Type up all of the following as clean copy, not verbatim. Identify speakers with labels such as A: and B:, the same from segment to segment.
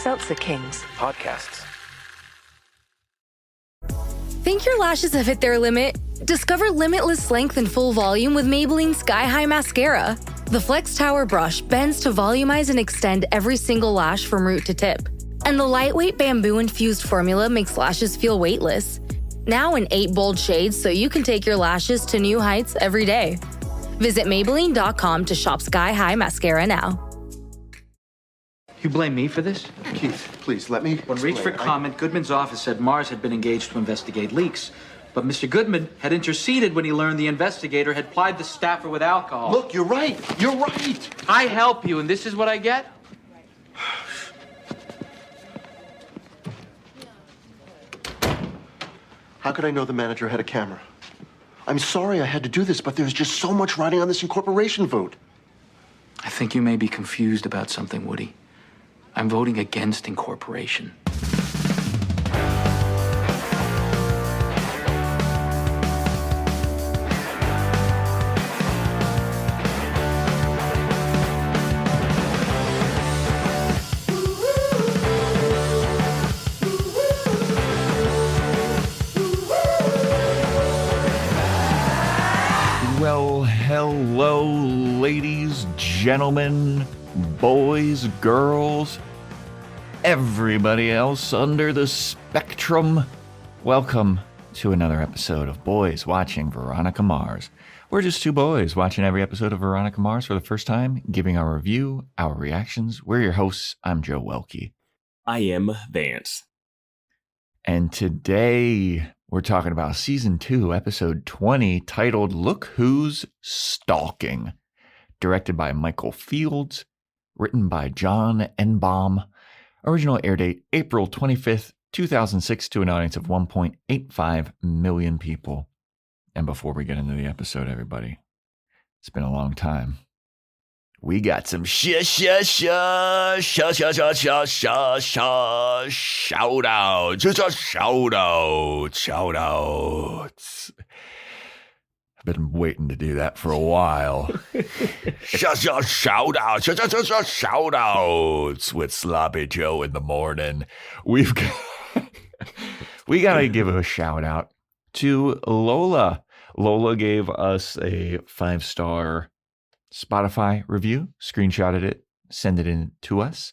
A: Seltzer Kings.
B: Podcasts.
C: Think your lashes have hit their limit? Discover limitless length and full volume with Maybelline Sky High Mascara. The Flex Tower brush bends to volumize and extend every single lash from root to tip. And the lightweight bamboo-infused formula makes lashes feel weightless. Now in 8 bold shades so you can take your lashes to new heights every day. Visit Maybelline.com to shop Sky High Mascara now.
D: You blame me for this?
E: Keith, please, let me
D: When reached for comment, Goodman's office said Mars had been engaged to investigate leaks. But Mr. Goodman had interceded when he learned the investigator had plied the staffer with alcohol.
E: Look, you're right. You're right.
D: I help you, and this is what I get?
E: How could I know the manager had a camera? I'm sorry I had to do this, but there's just so much riding on this incorporation vote.
D: I think you may be confused about something, Woody. I'm voting against incorporation.
F: Well, hello, ladies, gentlemen, boys, girls, everybody else under the spectrum. Welcome to another episode of Boys Watching Veronica Mars. We're just two boys watching every episode of Veronica Mars for the first time, giving our review, our reactions. We're your hosts. I'm Joe Welke.
G: I am Vance.
F: And today we're talking about Season 2, Episode 20, titled Look Who's Stalking. Directed by Michael Fields, written by John Enbaum. Original air date, April 25th, 2006, to an audience of 1.85 million people. And before we get into the episode, everybody, it's been a long time. We got some shout-outs. I've been waiting to do that for a while. Shout-outs with Sloppy Joe in the morning. We got to give a shout-out to Lola. Lola gave us a 5-star Spotify review, screenshotted it, send it in to us,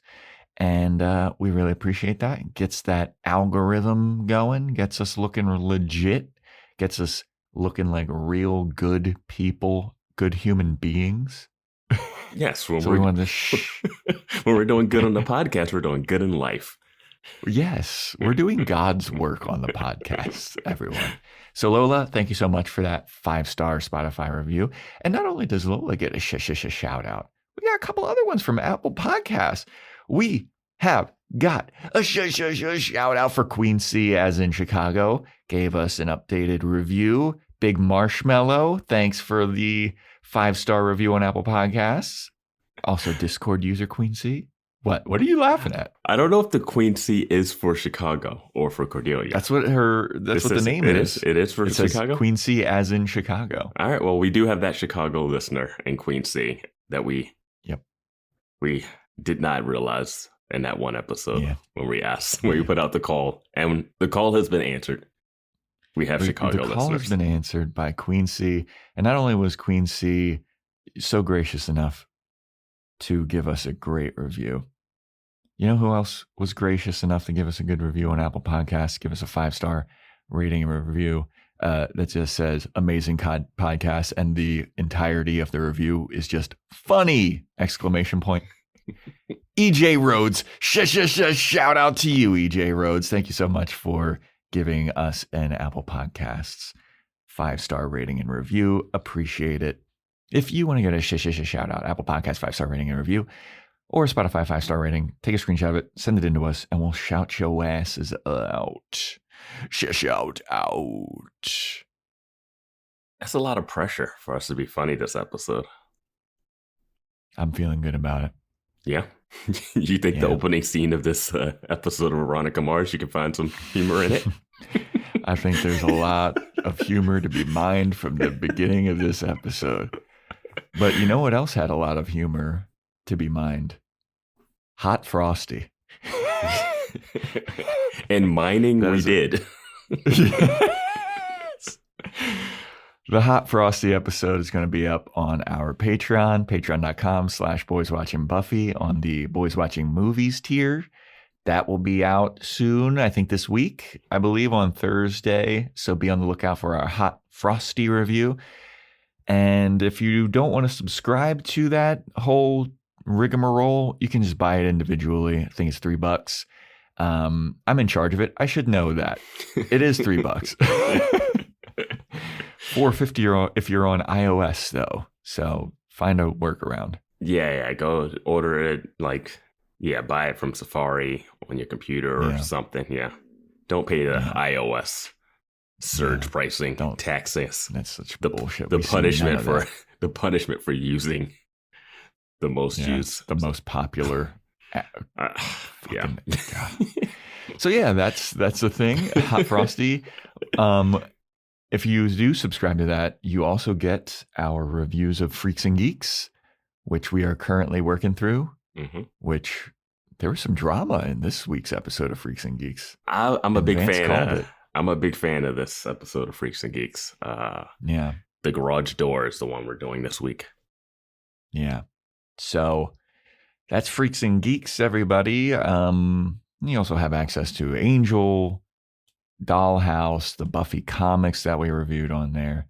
F: and we really appreciate that. It gets that algorithm going, gets us looking legit, gets us looking like real good people, good human beings.
G: Yes,
F: when we're
G: doing good on the podcast, we're doing good in life.
F: Yes, we're doing God's work on the podcast, everyone. So Lola, thank you so much for that 5-star Spotify review. And not only does Lola get a shout out, we got a couple other ones from Apple Podcasts. We have got a shout out for Queen C, as in Chicago, gave us an updated review. Big Marshmallow, thanks for the 5-star review on Apple Podcasts. Also Discord user Queen C. What are you laughing at?
G: I don't know if the Queen C is for Chicago or for Cordelia.
F: That's what the name is.
G: It is for Chicago?
F: Queen C, as in Chicago.
G: All right, well, we do have that Chicago listener in Queen C that we did not realize in that one episode when we put out the call. And the call has been answered. We have Chicago listeners. The call has
F: been answered by Queen C. And not only was Queen C so gracious enough to give us a great review, you know who else was gracious enough to give us a good review on Apple Podcasts, give us a 5-star rating and review that just says amazing podcast, and the entirety of the review is just funny! ! EJ Rhodes, shout out to you, EJ Rhodes. Thank you so much for giving us an Apple Podcasts 5-star rating and review. Appreciate it. If you want to get a shout out, Apple Podcasts 5-star rating and review, or Spotify 5-star rating, take a screenshot of it, send it in to us, and we'll shout your asses out. Shout out.
G: That's a lot of pressure for us to be funny this episode.
F: I'm feeling good about it.
G: Yeah? You think the opening scene of this episode of Veronica Mars, you can find some humor in it?
F: I think there's a lot of humor to be mined from the beginning of this episode. But you know what else had a lot of humor to be mined? Hot Frosty.
G: And mining, we did.
F: Yes. The Hot Frosty episode is going to be up on our Patreon, patreon.com/boyswatchingbuffy on the Boys Watching Movies tier. That will be out soon, I think this week, I believe on Thursday. So be on the lookout for our Hot Frosty review. And if you don't want to subscribe to that whole rigmarole, you can just buy it individually. I think it's $3. I'm in charge of it. I should know that. It is $3. $4.50 if you're on iOS, though. So find a workaround.
G: Yeah. Go order it. Buy it from Safari on your computer or something. Yeah. Don't pay the iOS surge pricing.
F: Don't
G: taxes.
F: That's such bullshit.
G: The punishment for using the most used,
F: the most popular.
G: Yeah.
F: So that's the thing. Hot Frosty. If you do subscribe to that, you also get our reviews of Freaks and Geeks, which we are currently working through. Mm-hmm. Which there was some drama in this week's episode of Freaks and Geeks.
G: I'm a big fan of this episode of Freaks and Geeks. The garage door is the one we're doing this week.
F: Yeah. So that's Freaks and Geeks, everybody. You also have access to Angel, Dollhouse, the Buffy comics that we reviewed on there.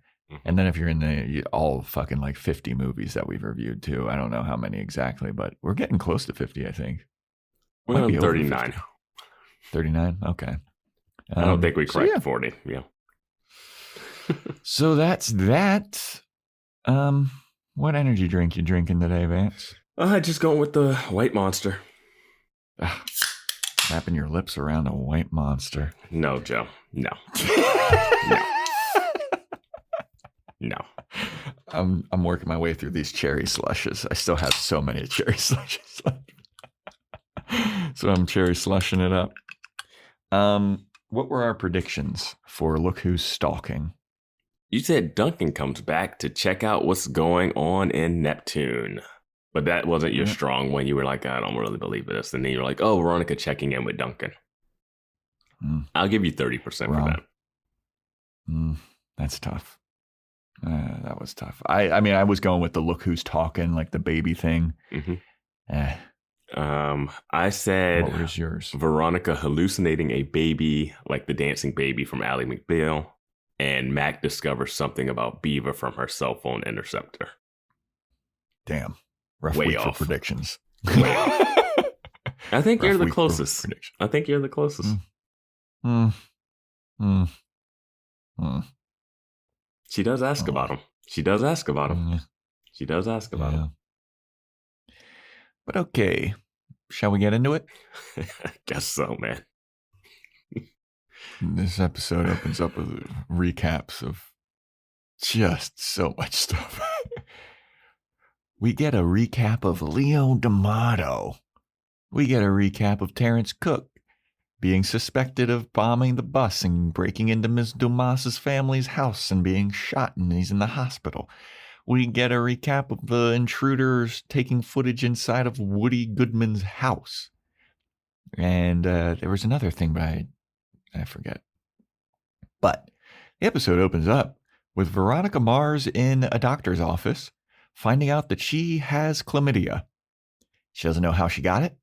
F: And then if you're in all fucking 50 movies that we've reviewed too. I don't know how many exactly, but we're getting close to 50, I think.
G: We're on 39.
F: 39? Okay.
G: I don't think we cracked 40. Yeah.
F: So that's that. What energy drink you drinking today, Vance?
G: Just going with the White Monster.
F: Wrapping your lips around a White Monster.
G: No, Joe. No. No.
F: I'm working my way through these cherry slushes. I still have so many cherry slushes left. So I'm cherry slushing it up. What were our predictions for Look Who's Stalking?
G: You said Duncan comes back to check out what's going on in Neptune. But that wasn't your strong one. You were like, I don't really believe this. And then you're like, oh, Veronica checking in with Duncan. I'll give you 30% for that.
F: That's tough. That was tough. I mean, I was going with the Look Who's Talking, like the baby thing.
G: Mm-hmm. I said,
F: what was yours?
G: Veronica hallucinating a baby, like the dancing baby from Ally McBeal, and Mac discovers something about Beaver from her cell phone interceptor.
F: Damn, rough week for predictions.
G: Way off. I think you're the closest. She does ask about him. She does ask about him.
F: But okay, shall we get into it?
G: I guess so, man.
F: This episode opens up with recaps of just so much stuff. We get a recap of Leo D'Amato. We get a recap of Terrence Cook being suspected of bombing the bus and breaking into Ms. Dumas's family's house and being shot, and he's in the hospital. We get a recap of the intruders taking footage inside of Woody Goodman's house. And there was another thing, but I forget. But the episode opens up with Veronica Mars in a doctor's office, finding out that she has chlamydia. She doesn't know how she got it,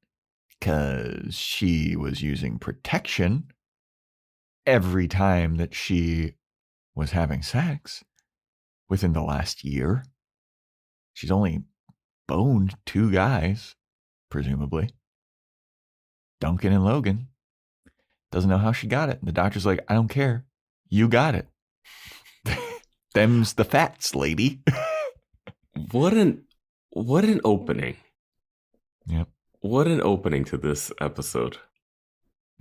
F: because she was using protection every time that she was having sex within the last year. She's only boned 2 guys, presumably. Duncan and Logan. Doesn't know how she got it. The doctor's like, I don't care. You got it. Them's the facts, lady.
G: What an opening.
F: Yep.
G: What an opening to this episode.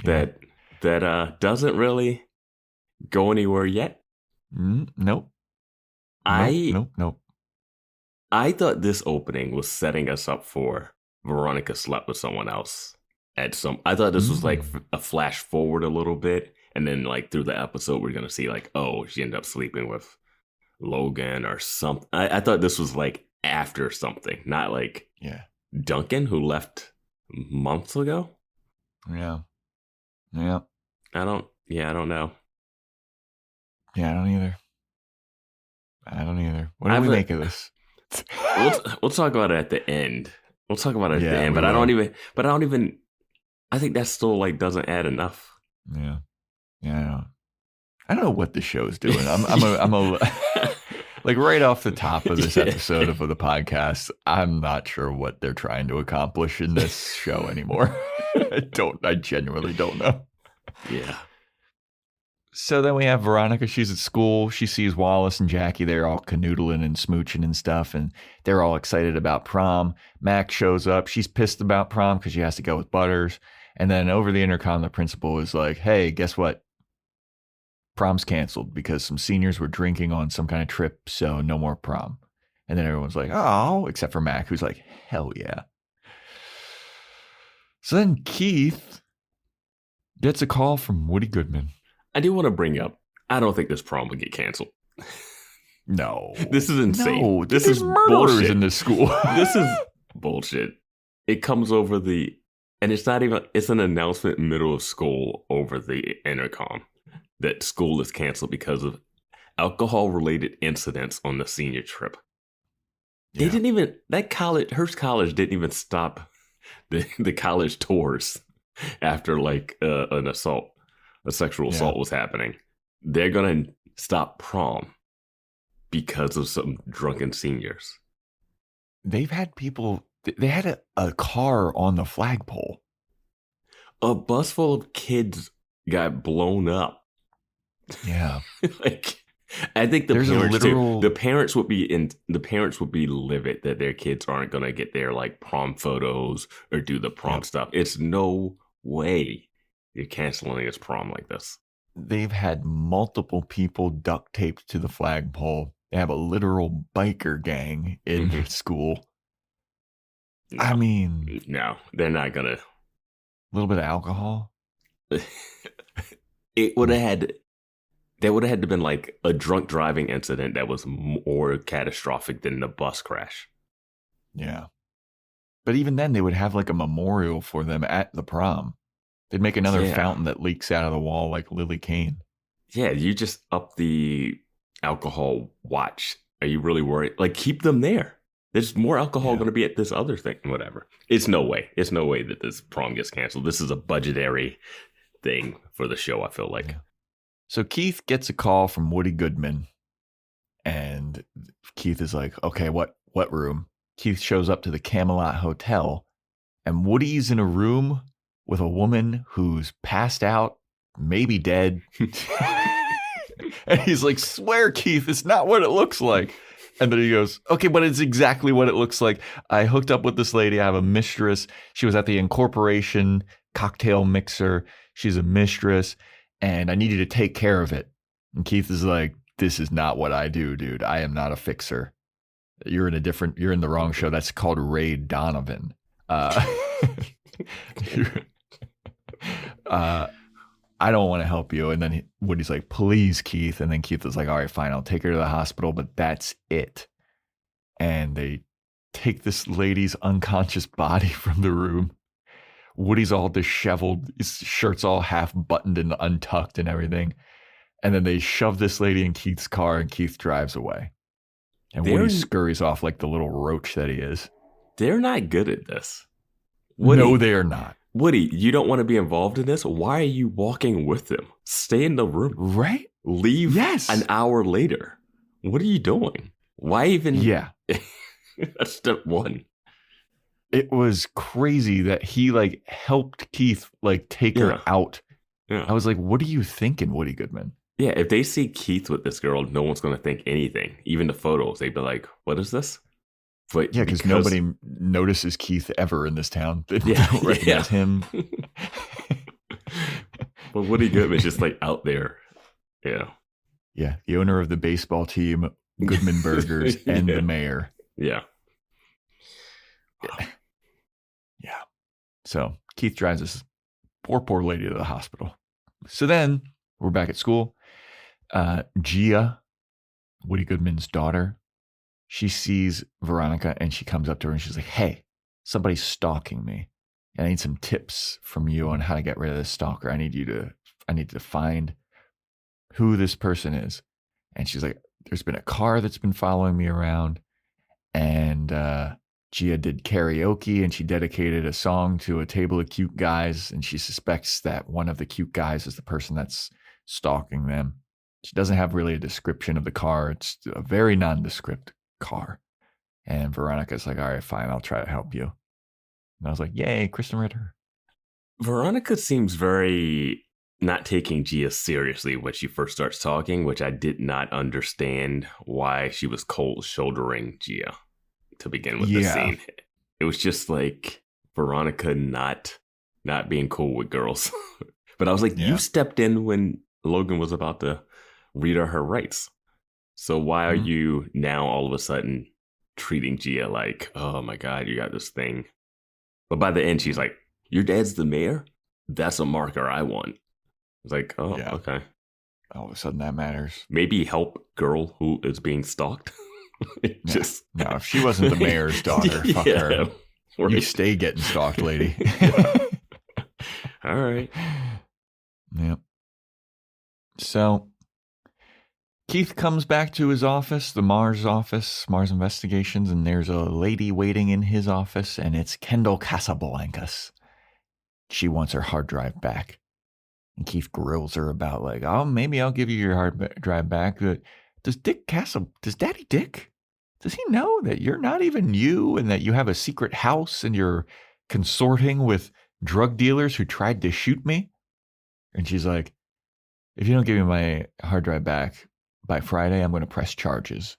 G: That doesn't really go anywhere yet.
F: Nope. Nope.
G: I thought this opening was setting us up for Veronica slept with someone else I thought this was like a flash forward a little bit, and then like through the episode we're gonna see like, oh, she ended up sleeping with Logan or something. I thought this was like after something, not like Duncan, who left months ago.
F: Yeah. Yeah.
G: I don't know.
F: Yeah, I don't either. What do we make of this?
G: We'll talk about it at the end. We'll talk about it at the end, but I don't even I think that still like doesn't add enough.
F: Yeah. Yeah. I don't know what the show's doing. I'm a like right off the top of this episode of the podcast, I'm not sure what they're trying to accomplish in this show anymore. I genuinely don't know.
G: Yeah.
F: So then we have Veronica. She's at school. She sees Wallace and Jackie. They're all canoodling and smooching and stuff, and they're all excited about prom. Mac shows up. She's pissed about prom because she has to go with Butters. And then over the intercom, the principal is like, hey, guess what? Prom's canceled because some seniors were drinking on some kind of trip, so no more prom. And then everyone's like, oh, except for Mac, who's like, hell yeah. So then Keith gets a call from Woody Goodman.
G: I do want to bring up, I don't think this prom would get canceled.
F: No.
G: This is insane.
F: No,
G: this is
F: murderers
G: bullshit.
F: in this school.
G: This is bullshit. It comes over and it's not even, it's an announcement in the middle of school over the intercom that school is canceled because of alcohol-related incidents on the senior trip. Yeah. They didn't even, Hearst College didn't even stop the college tours after like an assault. A sexual assault was happening. They're going to stop prom because of some drunken seniors.
F: They've had people, they had a car on the flagpole.
G: A bus full of kids got blown up.
F: Yeah.
G: Like, I think the parents would be livid that their kids aren't going to get their like prom photos or do the prom stuff. It's no way you're canceling this prom like this.
F: They've had multiple people duct taped to the flagpole. They have a literal biker gang in their school.
G: No.
F: I mean,
G: no, they're not gonna.
F: A little bit of alcohol.
G: There would have had to been like a drunk driving incident that was more catastrophic than the bus crash.
F: Yeah, but even then, they would have like a memorial for them at the prom. They'd make another fountain that leaks out of the wall like Lily Kane. Yeah,
G: you just up the alcohol watch. Are you really worried? Like, keep them there. There's more alcohol going to be at this other thing. Whatever. It's no way that this prom gets canceled. This is a budgetary thing for the show, I feel like. Yeah.
F: So Keith gets a call from Woody Goodman. And Keith is like, okay, what room? Keith shows up to the Camelot Hotel. And Woody's in a room with a woman who's passed out, maybe dead. And he's like, swear, Keith, it's not what it looks like. And then he goes, okay, but it's exactly what it looks like. I hooked up with this lady. I have a mistress. She was at the Incorporation cocktail mixer. She's a mistress, and I need you to take care of it. And Keith is like, this is not what I do, dude. I am not a fixer. You're in the wrong show. That's called Ray Donovan. I don't want to help you. And then Woody's like, please, Keith. And then Keith is like, all right, fine. I'll take her to the hospital, but that's it. And they take this lady's unconscious body from the room. Woody's all disheveled. His shirt's all half buttoned and untucked and everything. And then they shove this lady in Keith's car and Keith drives away. And Woody scurries off like the little roach that he is.
G: They're not good at this.
F: Woody, no, they are not.
G: Woody, you don't want to be involved in this? Why are you walking with them? Stay in the room.
F: Right?
G: Leave an hour later. What are you doing? Why even?
F: Yeah.
G: That's step one.
F: It was crazy that he like helped Keith like take her out. Yeah. I was like, what are you thinking, Woody Goodman?
G: Yeah, if they see Keith with this girl, no one's going to think anything. Even the photos, they'd be like, what is this?
F: But yeah, because nobody notices Keith ever in this town. They don't recognize him.
G: But Woody Goodman's just like out there. Yeah.
F: Yeah. The owner of the baseball team, Goodman Burgers, and the mayor.
G: Yeah.
F: Yeah. So Keith drives this poor lady to the hospital. So then we're back at school. Gia, Woody Goodman's daughter, she sees Veronica and she comes up to her and she's like, hey, somebody's stalking me. I need some tips from you on how to get rid of this stalker. I need to find who this person is. And she's like, there's been a car that's been following me around, and Gia did karaoke, and she dedicated a song to a table of cute guys, and she suspects that one of the cute guys is the person that's stalking them. She doesn't have really a description of the car. It's a very nondescript car. And Veronica's like, all right, fine, I'll try to help you. And I was like, yay, Kristen Ritter.
G: Veronica seems very not taking Gia seriously when she first starts talking, which I did not understand why she was cold shouldering Gia to begin with the scene. It was just like Veronica not being cool with girls. But I was like, you stepped in when Logan was about to read her rights. So why are you now all of a sudden treating Gia like, oh my God, you got this thing? But by the end, she's like, your dad's the mayor? That's a marker I want. It's like, oh, okay.
F: All of a sudden that matters.
G: Maybe help girl who is being stalked. Just
F: no, if she wasn't the mayor's daughter, fuck her. Right. You stay getting stalked, lady.
G: All right.
F: Yep. So Keith comes back to his office, the Mars office, Mars Investigations, and there's a lady waiting in his office, and it's Kendall Casablancas. She wants her hard drive back. And Keith grills her about like, oh, maybe I'll give you your hard drive back. Does Daddy Dick, does he know that you're not even you and that you have a secret house and you're consorting with drug dealers who tried to shoot me? And she's like, if you don't give me my hard drive back by Friday, I'm going to press charges.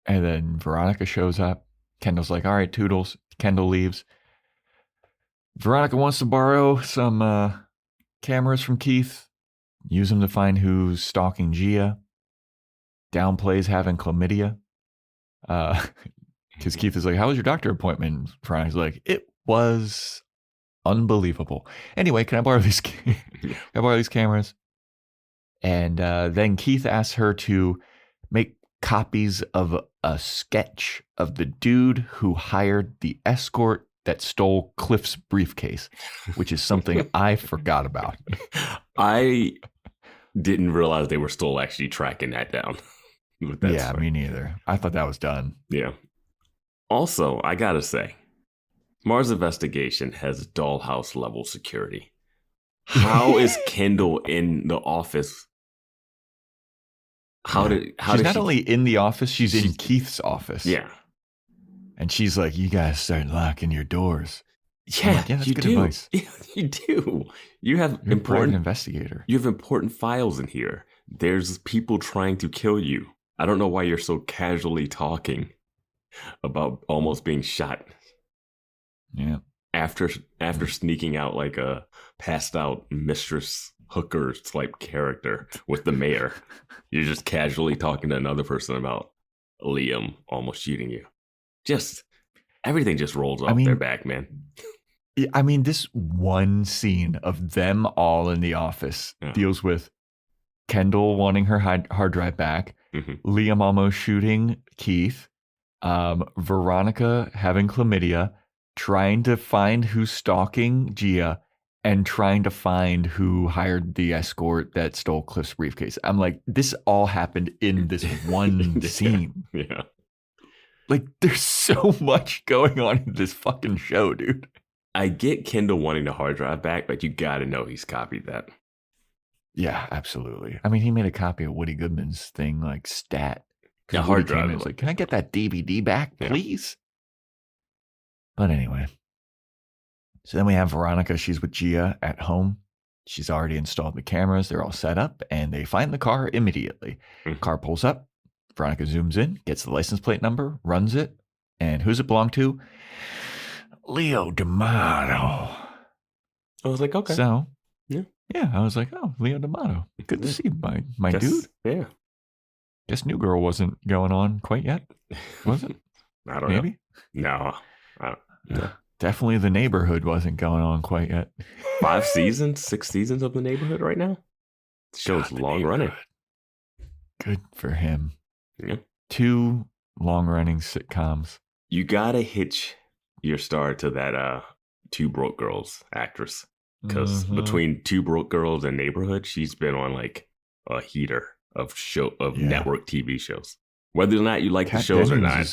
F: And then Veronica shows up. Kendall's like, all right, toodles. Kendall leaves. Veronica wants to borrow some cameras from Keith, use them to find who's stalking Gia, downplays having chlamydia. Because Keith is like, how was your doctor appointment? Veronica's like, it was unbelievable. Anyway, can I borrow these cameras? And then Keith asks her to make copies of a sketch of the dude who hired the escort that stole Cliff's briefcase, which is something I forgot about.
G: I didn't realize they were still actually tracking that down.
F: Yeah, me neither. I thought that was done.
G: Yeah. Also, I gotta say, Mars Investigation has dollhouse level security. How is Kendall in the office?
F: She's not only in the office, she's in Keith's office.
G: Yeah.
F: And she's like, you guys start locking your doors.
G: Yeah,
F: like, that's
G: you
F: good
G: do.
F: Advice.
G: Yeah, you do. You have
F: You're important investigator.
G: You have important files in here. There's people trying to kill you. I don't know why you're so casually talking about almost being shot.
F: Yeah.
G: After sneaking out like a passed out mistress hooker type character with the mayor. You're just casually talking to another person about Liam almost shooting you. Just everything just rolls off their back, man.
F: I mean, this one scene of them all in the office deals with Kendall wanting her hard drive back, Liam almost shooting Keith, Veronica having chlamydia, trying to find who's stalking Gia, and trying to find who hired the escort that stole Cliff's briefcase. I'm like, this all happened in this one scene.
G: Yeah.
F: Like, there's so much going on in this fucking show, dude.
G: I get Kendall wanting the hard drive back, but you gotta know he's copied that.
F: Yeah, absolutely. I mean, he made a copy of Woody Goodman's thing, like Stat.
G: Yeah, hard drive.
F: It's like, can I get that DVD back, please? Yeah. But anyway. So then we have Veronica. She's with Gia at home. She's already installed the cameras. They're all set up, and they find the car immediately. Car pulls up. Veronica zooms in, gets the license plate number, runs it, and who's it belong to? Leo D'Amato.
G: I was like, okay.
F: So, yeah, I was like, oh, Leo D'Amato. Good to see you, my dude.
G: Yeah.
F: Guess New Girl wasn't going on quite yet, was it?
G: I don't know. No. No.
F: Definitely The Neighborhood wasn't going on quite yet.
G: 6 seasons of The Neighborhood right now? The show's long running.
F: Good for him.
G: Yeah.
F: 2 long-running sitcoms.
G: You gotta hitch your star to that Two Broke Girls actress. Because between Two Broke Girls and Neighborhood, she's been on like a heater of network TV shows. Whether or not you like the shows or not.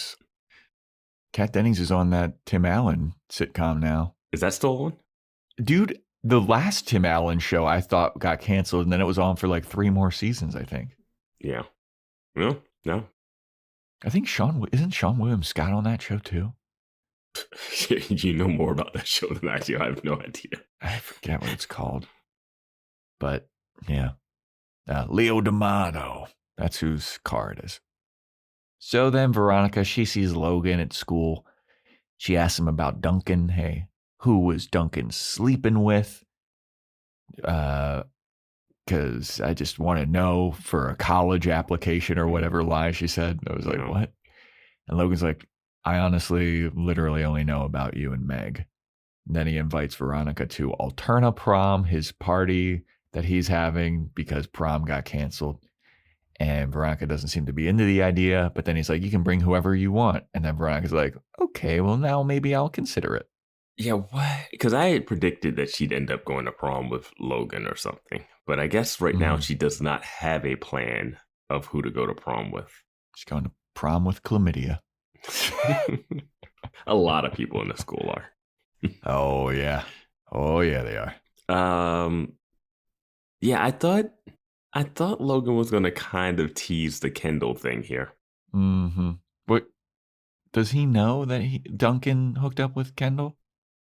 F: Kat Dennings is on that Tim Allen sitcom now.
G: Is that still on?
F: Dude, the last Tim Allen show I thought got canceled, and then it was on for like 3 more seasons, I think.
G: Yeah. Well, no.
F: I think isn't Sean William Scott on that show too?
G: You know more about that show than I do. I have no idea.
F: I forget what it's called. But yeah. Leo D'Amato. That's whose car it is. So then Veronica, she sees Logan at school. She asks him about Duncan. Hey, who was Duncan sleeping with? Because I just want to know for a college application or whatever lie she said. I was like, what? And Logan's like, I honestly literally only know about you and Meg. And then he invites Veronica to Alterna-Prom, his party that he's having because prom got canceled. And Veronica doesn't seem to be into the idea. But then he's like, you can bring whoever you want. And then Veronica's like, okay, well, now maybe I'll consider it.
G: Yeah, what? Because I had predicted that she'd end up going to prom with Logan or something. But I guess right now she does not have a plan of who to go to prom with.
F: She's going to prom with chlamydia.
G: A lot of people in the school are.
F: Oh yeah, they are.
G: Yeah, I thought Logan was going to kind of tease the Kendall thing here.
F: But does he know that Duncan hooked up with Kendall?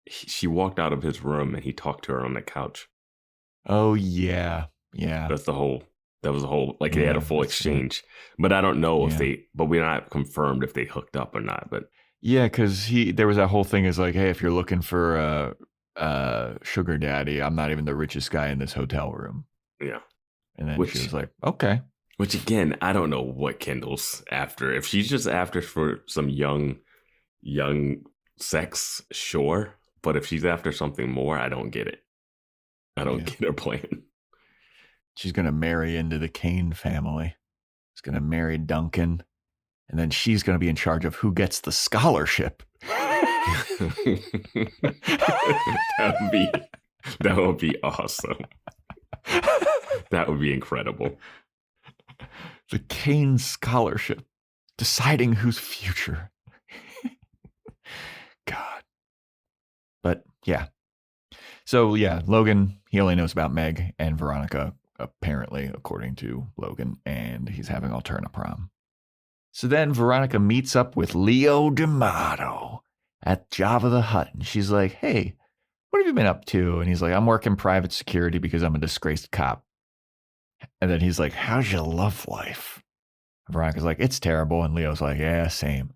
G: She walked out of his room and he talked to her on the couch.
F: Oh yeah.
G: That was the whole like they had a full exchange. But I don't know if but we're not confirmed if they hooked up or not. But
F: yeah, because there was that whole thing is like, hey, if you're looking for a sugar daddy, I'm not even the richest guy in this hotel room.
G: Yeah.
F: And then she was like, okay.
G: Which again, I don't know what Kendall's after. If she's just after for some young sex, sure. But if she's after something more, I don't get it. I don't get her plan.
F: She's going to marry into the Kane family. She's going to marry Duncan. And then she's going to be in charge of who gets the scholarship.
G: That would be awesome. That would be incredible.
F: The Kane scholarship. Deciding whose future. God. But yeah. So yeah, Logan, he only knows about Meg and Veronica, apparently, according to Logan, and he's having Alterna-Prom. So then Veronica meets up with Leo D'Amato at Jabba the Hutt, and she's like, hey, what have you been up to? And he's like, I'm working private security because I'm a disgraced cop. And then he's like, how's your love life? And Veronica's like, it's terrible. And Leo's like, yeah, same.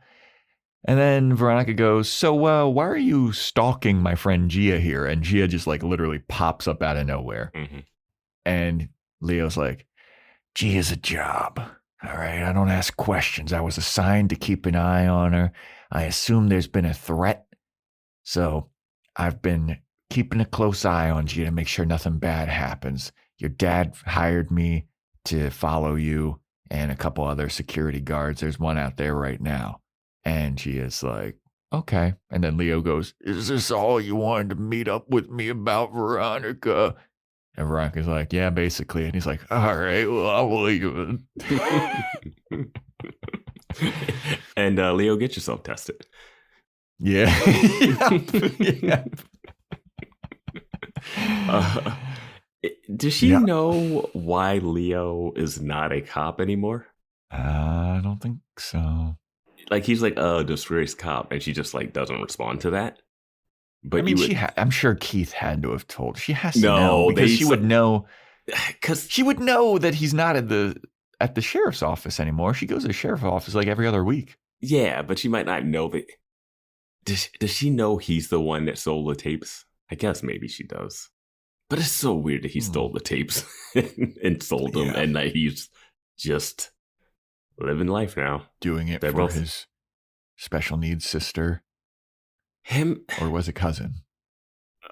F: And then Veronica goes, so why are you stalking my friend Gia here? And Gia just like literally pops up out of nowhere. And Leo's like, Gia's a job. All right, I don't ask questions. I was assigned to keep an eye on her. I assume there's been a threat. So I've been keeping a close eye on Gia to make sure nothing bad happens. Your dad hired me to follow you and a couple other security guards. There's one out there right now. And Gia's like, okay. And then Leo goes, is this all you wanted to meet up with me about, Veronica? And Veronica's like, yeah, basically. And he's like, all right, well, I'll believe it.
G: And Leo, get yourself tested.
F: Yeah.
G: Does she know why Leo is not a cop anymore?
F: I don't think so.
G: Like, he's like a disgraced cop, and she just like doesn't respond to that. But
F: I mean, I'm sure Keith had to have told. She has to know because she would know. Because she would know that he's not at the sheriff's office anymore. She goes to the sheriff's office like every other week.
G: Yeah, but she might not know that. Does she know he's the one that sold the tapes? I guess maybe she does. But it's so weird that he stole the tapes and sold them, and that he's just living life now,
F: doing it for his special needs sister.
G: Him,
F: or was it cousin?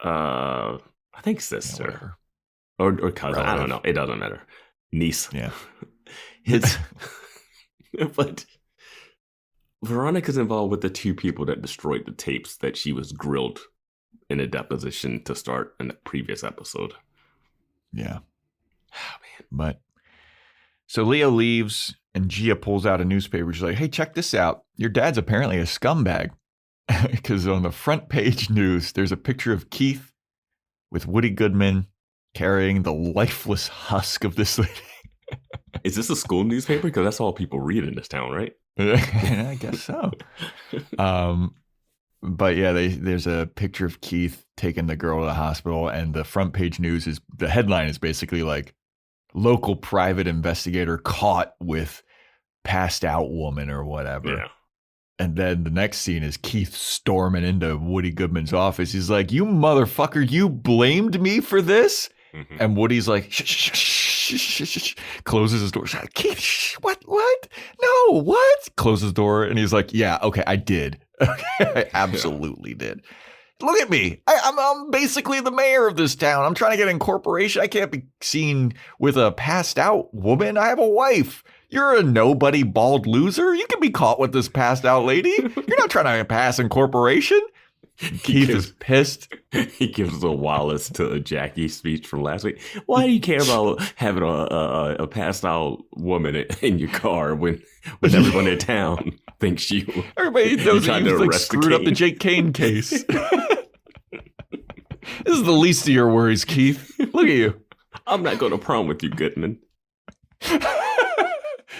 G: I think sister, or cousin. Relative. I don't know. It doesn't matter. Niece.
F: Yeah.
G: But Veronica's involved with the two people that destroyed the tapes that she was grilled in a deposition to start in the previous episode.
F: Yeah.
G: Oh, man.
F: But so Leo leaves and Gia pulls out a newspaper. She's like, hey, check this out. Your dad's apparently a scumbag. Because on the front page news, there's a picture of Keith with Woody Goodman carrying the lifeless husk of this lady.
G: Is this a school newspaper? Because that's all people read in this town, right?
F: I guess so. But yeah, there's a picture of Keith taking the girl to the hospital, and the front page news is, the headline is basically like, local private investigator caught with passed out woman or whatever.
G: Yeah.
F: And then the next scene is Keith storming into Woody Goodman's office. He's like, you motherfucker, you blamed me for this? Mm-hmm. And Woody's like, shh, shh, shh, shh, shh, shh, closes his door. Like, Keith, shh, what? No, what? Closes the door. And he's like, yeah, okay, I did. Okay, I absolutely did. Look at me. I'm basically the mayor of this town. I'm trying to get incorporation. I can't be seen with a passed out woman. I have a wife. You're a nobody bald loser. You can be caught with this passed out lady. You're not trying to pass incorporation. Keith is pissed.
G: He gives a Wallace to Jackie speech from last week. Why do you care about having a passed out woman in your car when everyone in town thinks you?
F: Everybody knows that you like screwed up the Jake Kane case. This is the least of your worries, Keith. Look at you.
G: I'm not going to prom with you, Goodman.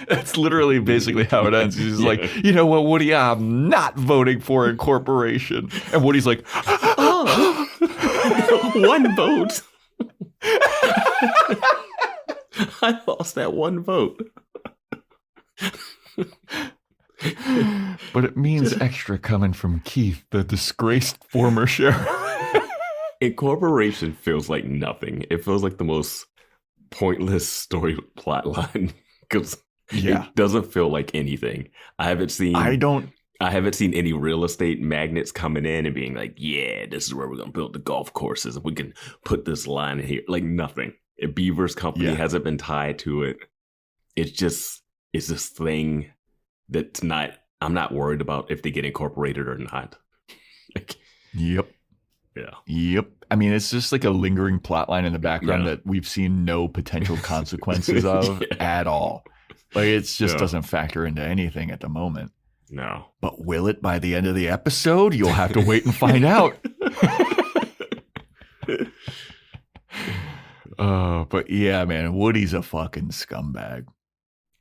F: That's literally basically how it ends. He's like, you know what, Woody, I'm not voting for incorporation. And Woody's like,
G: oh, one vote. I lost that one vote.
F: But it means extra coming from Keith, the disgraced former sheriff.
G: Incorporation feels like nothing. It feels like the most pointless story plotline because it doesn't feel like anything. I haven't seen any real estate magnates coming in and being like, yeah, this is where we're going to build the golf courses. And we can put this line in here. Like nothing. Beaver's company hasn't been tied to it. It's this thing that's not, I'm not worried about if they get incorporated or not.
F: Yep.
G: Yeah.
F: Yep. I mean, it's just like a lingering plot line in the background that we've seen no potential consequences of at all. Like, it just doesn't factor into anything at the moment.
G: No.
F: But will it by the end of the episode? You'll have to wait and find out. But yeah, man, Woody's a fucking scumbag.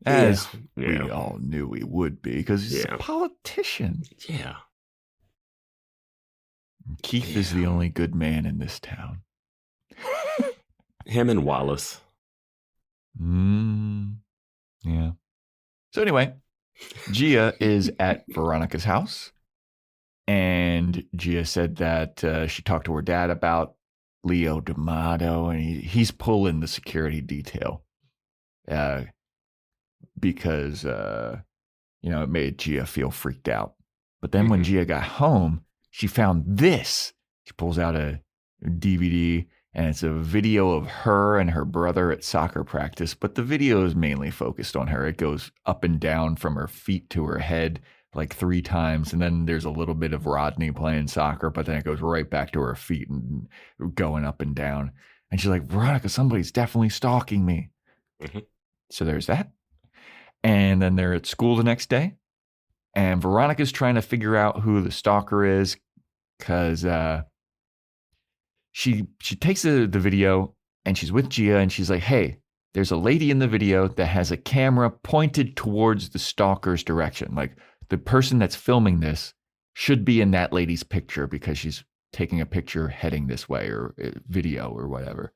F: As we all knew he would be, because he's a politician.
G: Yeah.
F: Keith is the only good man in this town.
G: Him and Wallace.
F: Yeah. So anyway, Gia is at Veronica's house. And Gia said that she talked to her dad about Leo D'Amato, and he's pulling the security detail. Because, it made Gia feel freaked out. But then when Gia got home, she found this. She pulls out a DVD, and it's a video of her and her brother at soccer practice. But the video is mainly focused on her. It goes up and down from her feet to her head like 3 times. And then there's a little bit of Rodney playing soccer, but then it goes right back to her feet and going up and down. And she's like, Veronica, somebody's definitely stalking me. Mm-hmm. So there's that. And then they're at school the next day. And Veronica's trying to figure out who the stalker is because she takes the video and she's with Gia and she's like, hey, there's a lady in the video that has a camera pointed towards the stalker's direction. Like the person that's filming this should be in that lady's picture because she's taking a picture heading this way or video or whatever.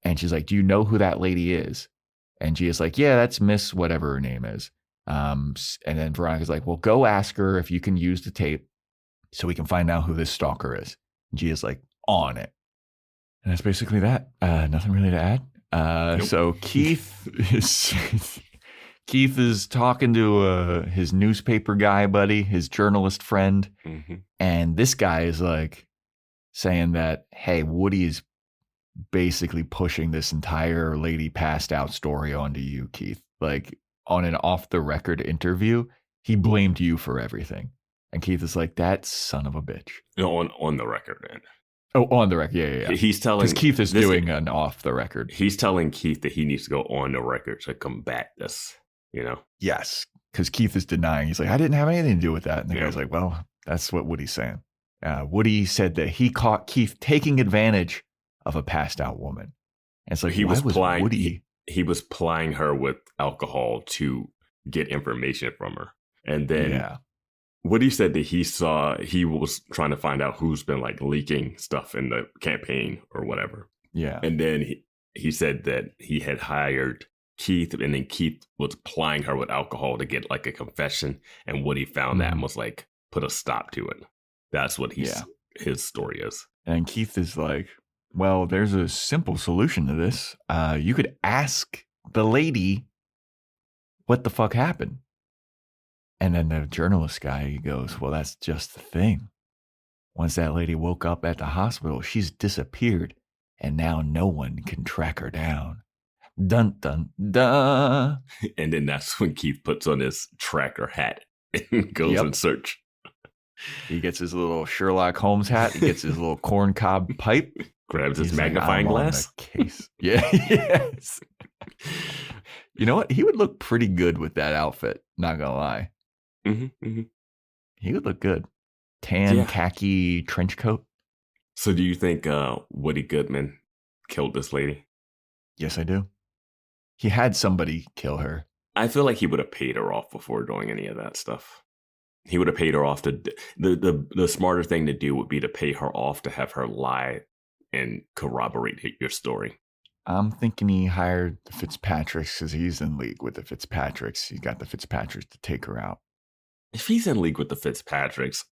F: And she's like, do you know who that lady is? And Gia's like, yeah, that's Miss whatever her name is. And then Veronica's like, well, go ask her if you can use the tape so we can find out who this stalker is. Gia's like, on it. And that's basically that. Nothing really to add. Nope. So Keith is talking to his newspaper guy buddy, his journalist friend. Mm-hmm. And this guy is like saying that, hey, Woody is basically pushing this entire lady passed out story onto you, Keith. Like, on an off the record interview, He blamed you for everything. And Keith is like, that son of a bitch.
G: On the record, man.
F: Oh, on the record. Yeah.
G: He's telling...
F: Because Keith is doing an off the record.
G: He's telling Keith that he needs to go on the record to combat this, you know?
F: Yes. Because Keith is denying. He's like, I didn't have anything to do with that. And the guy's like, well, that's what Woody's saying. Woody said that he caught Keith taking advantage of a passed out woman. And it's like, he was
G: plying her with alcohol to get information from her. And then Woody said that he was trying to find out who's been like leaking stuff in the campaign or whatever.
F: Yeah.
G: And then he said that he had hired Keith, and then Keith was plying her with alcohol to get like a confession. And Woody found that and was like, put a stop to it. That's what his story is.
F: And Keith is like, well, there's a simple solution to this. You could ask the lady what the fuck happened. And then the journalist guy, he goes, well, that's just the thing. Once that lady woke up at the hospital, she's disappeared. And now no one can track her down. Dun, dun, dun.
G: And then that's when Keith puts on his tracker hat and goes in search.
F: He gets his little Sherlock Holmes hat. He gets his little corncob pipe.
G: Grabs his magnifying glass.
F: Case. Yeah, yes. You know what? He would look pretty good with that outfit. Not gonna lie. He would look good. Tan khaki trench coat.
G: So do you think Woody Goodman killed this lady?
F: Yes, I do. He had somebody kill her.
G: I feel like he would have paid her off before doing any of that stuff. He would have paid her off to the smarter thing to do would be to pay her off to have her lie and corroborate your story.
F: I'm thinking he hired the Fitzpatricks because he's in league with the Fitzpatricks. He got the Fitzpatricks to take her out.
G: If he's in league with the Fitzpatricks,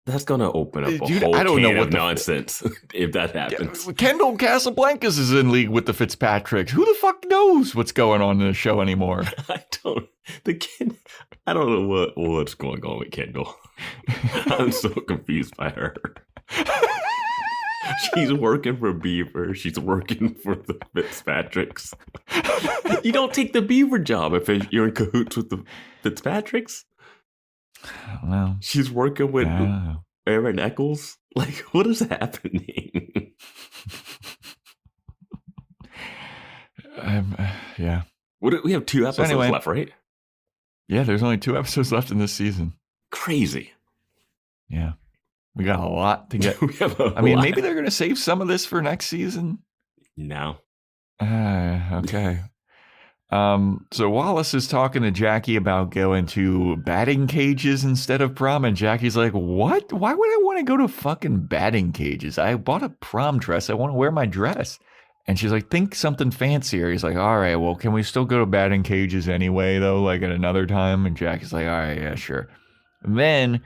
G: that's going to open up a
F: Dude,
G: whole
F: I don't know
G: can
F: what
G: of nonsense if that happens.
F: Kendall Casablancas is in league with the Fitzpatricks. Who the fuck knows what's going on in the show anymore?
G: I don't know what's going on with Kendall. I'm so confused by her. She's working for Beaver. She's working for the Fitzpatricks. You don't take the Beaver job if you're in cahoots with the Fitzpatricks.
F: Well,
G: she's working with Aaron Eccles. Like, what is happening?
F: Yeah.
G: We have 2 episodes left, right?
F: Yeah, there's only 2 episodes left in this season.
G: Crazy.
F: Yeah. We got a lot to get. Maybe they're going to save some of this for next season.
G: No.
F: Okay. So Wallace is talking to Jackie about going to batting cages instead of prom, and Jackie's like, what? Why would I want to go to fucking batting cages? I bought a prom dress. I want to wear my dress. And she's like, think something fancier. He's like, all right, well, can we still go to batting cages anyway, though, like at another time? And Jackie's like, all right, yeah, sure. And then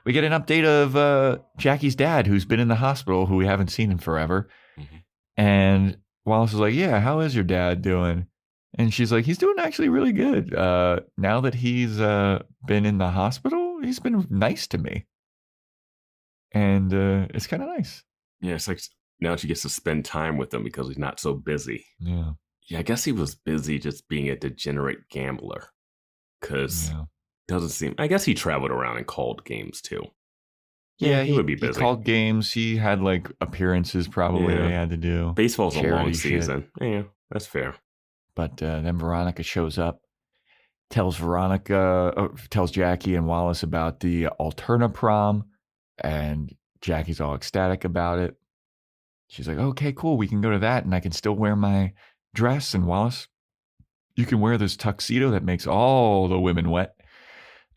F: we get an update of Jackie's dad, who's been in the hospital, who we haven't seen in forever. And Wallace is like, yeah, how is your dad doing? And she's like, he's doing actually really good. Now that he's been in the hospital, he's been nice to me. And it's kind of nice.
G: Yeah, it's like now she gets to spend time with him because he's not so busy.
F: Yeah.
G: Yeah, I guess he was busy just being a degenerate gambler. Because doesn't seem... I guess he traveled around and called games too.
F: Yeah,
G: he would be busy.
F: He called games. He had like appearances probably they had to do.
G: Baseball's a long season. Yeah, that's fair.
F: But then Veronica shows up, tells Jackie and Wallace about the Alterna-Prom, and Jackie's all ecstatic about it. She's like, okay, cool, we can go to that, and I can still wear my dress. And Wallace, you can wear this tuxedo that makes all the women wet.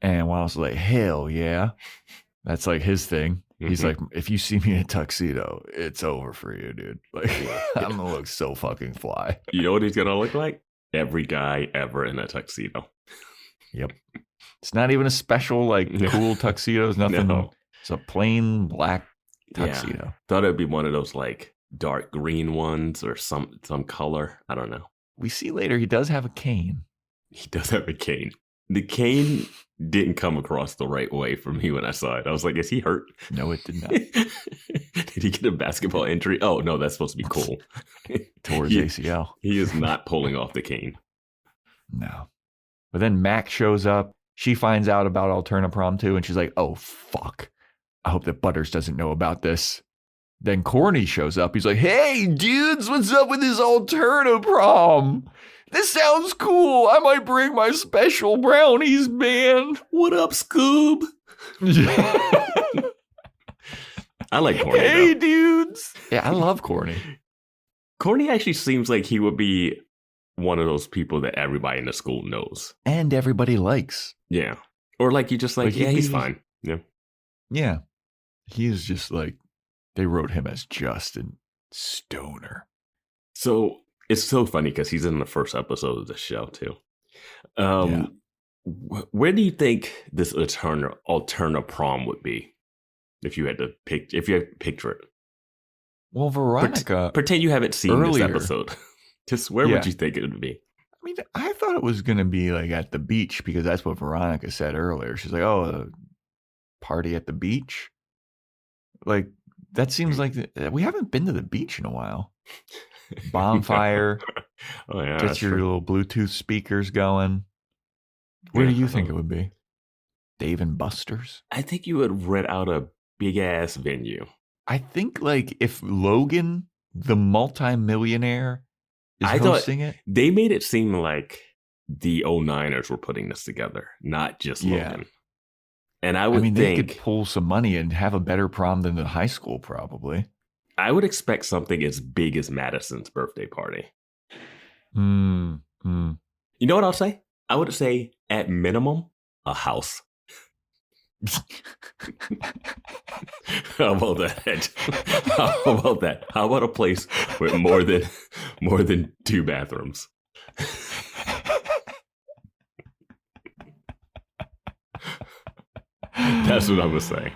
F: And Wallace is like, hell yeah. That's like his thing. He's like, if you see me in a tuxedo, it's over for you, dude. Like, I'm gonna look so fucking fly.
G: You know what he's gonna look like? Every guy ever in a tuxedo.
F: Yep. It's not even a special, like, cool tuxedo. It's nothing. No. It's a plain black tuxedo.
G: Yeah. Thought it'd be one of those, like, dark green ones or some color. I don't know.
F: We see later he does have a cane.
G: He does have a cane. The cane didn't come across the right way for me when I saw it. I was like, is he hurt?
F: No, it did not.
G: Did he get a basketball injury? Oh, no, that's supposed to be cool.
F: Towards ACL.
G: He is not pulling off the cane.
F: No. But then Mac shows up. She finds out about Alterna-Prom too, and she's like, oh, fuck. I hope that Butters doesn't know about this. Then Corny shows up. He's like, hey, dudes, what's up with this Alterna-Prom? This sounds cool. I might bring my special brownies, man.
G: What up, Scoob? I like Corny,
F: hey,
G: though.
F: dudes. Yeah, I love Corny.
G: Corny actually seems like he would be one of those people that everybody in the school knows.
F: And everybody likes.
G: Yeah. Or like you just like, yeah, he's fine. Yeah.
F: Yeah. He's just like, they wrote him as Justin Stoner.
G: So it's so funny because he's in the first episode of the show too. Where do you think this Alterna-Prom would be? If you had to picture it.
F: Well, Veronica.
G: Pretend you haven't seen
F: earlier,
G: this episode. Just where would you think it would be?
F: I mean, I thought it was going to be like at the beach because that's what Veronica said earlier. She's like, oh, a party at the beach? Like, that seems like we haven't been to the beach in a while. Bonfire.
G: Oh, yeah.
F: Get your little Bluetooth speakers going. Where do you think it would be? Dave and Buster's?
G: I think you would rent out a big ass venue.
F: I think like if Logan, the multimillionaire, is hosting it.
G: They made it seem like the 09ers were putting this together, not just Logan. And I think
F: they could pull some money and have a better prom than the high school, probably.
G: I would expect something as big as Madison's birthday party.
F: You
G: know what I'll say? I would say, at minimum, a house. How about that? How about that? How about a place with more than 2 bathrooms? That's what I was saying.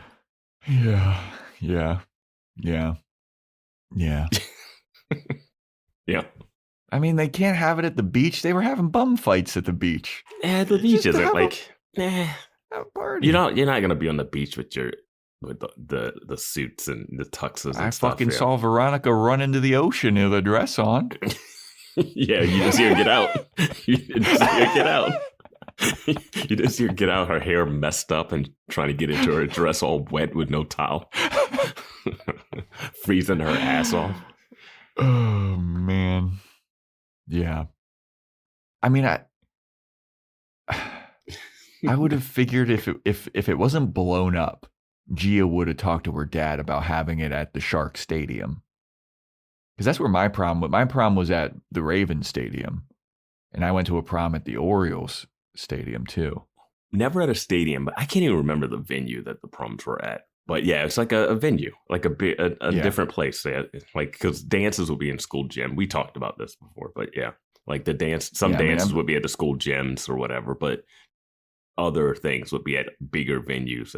F: Yeah.
G: Yeah.
F: I mean, they can't have it at the beach. They were having bum fights at the beach.
G: The beach isn't like
F: a party.
G: You're not gonna be on the beach with the suits and the tuxes and
F: I
G: stuff.
F: fucking saw Veronica run into the ocean with a dress on.
G: Yeah, you just hear her get out. You just hear her get out, her hair messed up and trying to get into her dress all wet with no towel. Freezing her ass off.
F: Oh, man. Yeah. I mean, I would have figured if it wasn't blown up, Gia would have talked to her dad about having it at the Shark Stadium. Because that's where my prom was at the Ravens Stadium. And I went to a prom at the Orioles Stadium too.
G: Never at a stadium, but I can't even remember the venue that the proms were at. But yeah, it's like a venue, like a different place. Like, because dances will be in school gym. We talked about this before, but yeah, like dances would be at the school gyms or whatever, but other things would be at bigger venues.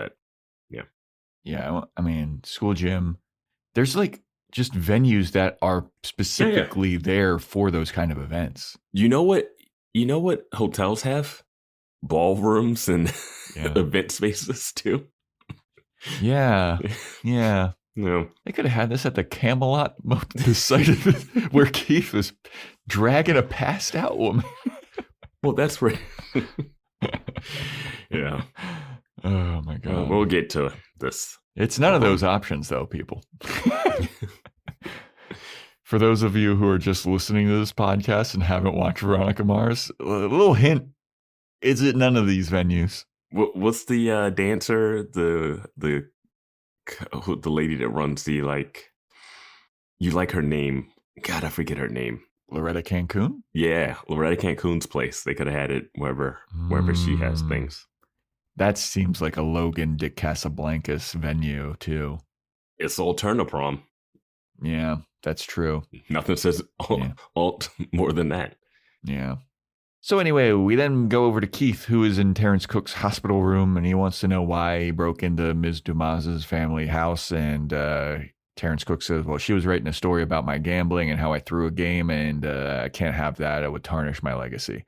F: Yeah, I mean, school gym. There's like just venues that are specifically there for those kind of events.
G: You know what hotels have? Ballrooms and event spaces too.
F: Yeah.
G: No.
F: They could have had this at the Camelot, the site of where Keith was dragging a passed out woman.
G: Well, that's where. Yeah.
F: Oh my God.
G: We'll get to this.
F: It's none of those options, though, people. For those of you who are just listening to this podcast and haven't watched Veronica Mars, a little hint: is it none of these venues?
G: What's the dancer, the lady that runs the you like her name? God, I forget her name.
F: Loretta Cancun?
G: Yeah, Loretta Cancun's place. They could have had it wherever she has things.
F: That seems like a Logan Dick Casablancas venue too.
G: It's Alterna-Prom.
F: Yeah, that's true.
G: Nothing says alt more than that.
F: Yeah. So anyway, we then go over to Keith, who is in Terrence Cook's hospital room, and he wants to know why he broke into Ms. Dumas's family house. And Terrence Cook says, well, she was writing a story about my gambling and how I threw a game, and I can't have that. It would tarnish my legacy.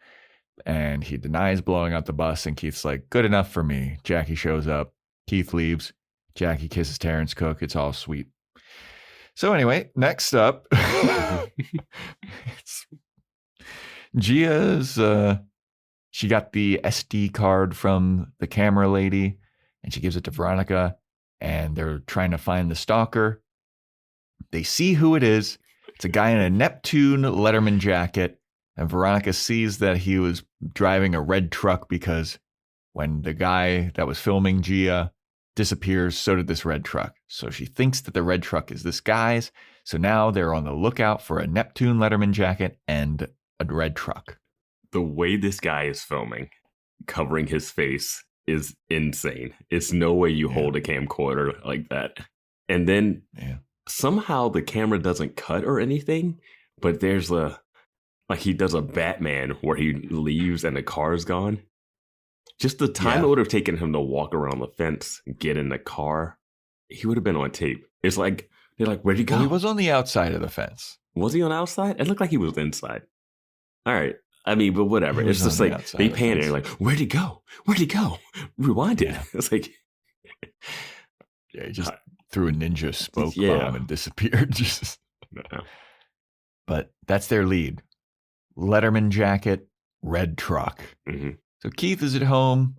F: And he denies blowing up the bus, and Keith's like, good enough for me. Jackie shows up. Keith leaves. Jackie kisses Terrence Cook. It's all sweet. So anyway, next up, it's Gia's, She got the SD card from the camera lady, and she gives it to Veronica, and they're trying to find the stalker. They see who it is. It's a guy in a Neptune Letterman jacket, and Veronica sees that he was driving a red truck because when the guy that was filming Gia disappears, so did this red truck. So she thinks that the red truck is this guy's. So now they're on the lookout for a Neptune Letterman jacket and a red truck.
G: The way this guy is filming, covering his face, is insane. It's no way you hold a camcorder like that. And then somehow the camera doesn't cut or anything, but there's he does a Batman where he leaves and the car's gone. Just the time it would have taken him to walk around the fence, get in the car, he would have been on tape. It's like, they're like, where'd he go?
F: Well, he was on the outside of the fence.
G: Was he on the outside? It looked like he was inside. All right. I mean, but whatever. It's just like, they pan it, like, where'd he go? Where'd he go? Rewind it.
F: Yeah.
G: It's like...
F: he just threw a ninja smoke bomb and disappeared. But that's their lead. Letterman jacket, red truck.
G: Mm-hmm.
F: So Keith is at home.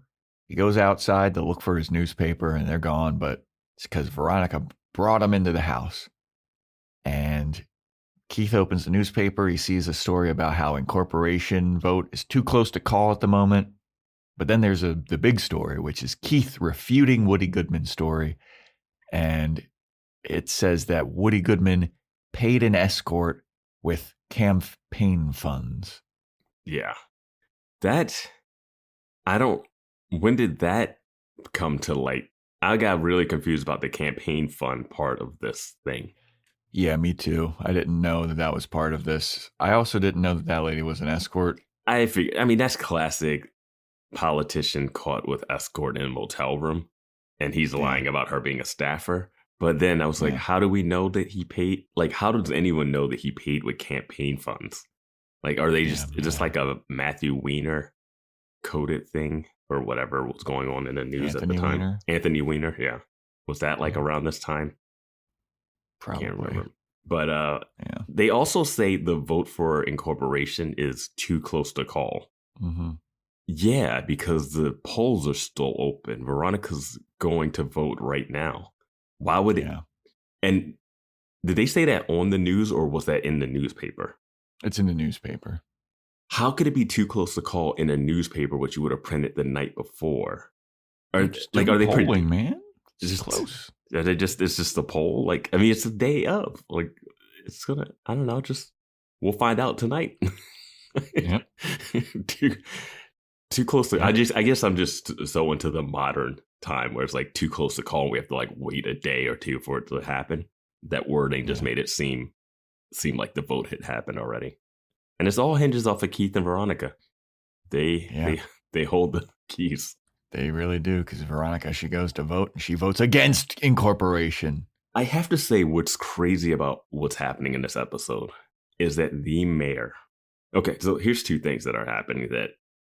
F: He goes outside to look for his newspaper, and they're gone, but it's because Veronica brought him into the house. And Keith opens the newspaper. He sees a story about how incorporation vote is too close to call at the moment. But then there's the big story, which is Keith refuting Woody Goodman's story. And it says that Woody Goodman paid an escort with campaign funds.
G: Yeah. When did that come to light? I got really confused about the campaign fund part of this thing.
F: Yeah, me too. I didn't know that was part of this. I also didn't know that lady was an escort.
G: I mean, that's classic politician caught with escort in a motel room, and he's lying about her being a staffer. But then I was like, how do we know that he paid? Like, how does anyone know that he paid with campaign funds? Like, are they just like a Matthew Weiner coded thing or whatever was going on in the news at the time?
F: Weiner.
G: Anthony Weiner, yeah. Was that like around this time?
F: Probably.
G: Can't remember. But they also say the vote for incorporation is too close to call.
F: Mm-hmm.
G: Yeah, because the polls are still open. Veronica's going to vote right now. Why would it?
F: Yeah.
G: And did they say that on the news, or was that in the newspaper?
F: It's in the newspaper.
G: How could it be too close to call in a newspaper, which you would have printed the night before? Are they
F: polling, man? It's just close.
G: It's just a poll. Like, I mean, it's the day of. Like, it's gonna. I don't know. We'll find out tonight.
F: Yep.
G: Too close to. I guess I'm just so into the modern time where it's like too close to call. And we have to like wait a day or two for it to happen. That wording just made it seem like the vote had happened already. And it's all hinges off of Keith and Veronica. They hold the keys.
F: They really do, because Veronica, she goes to vote, and she votes against incorporation.
G: I have to say, what's crazy about what's happening in this episode is that the mayor... Okay, so here's two things that are happening that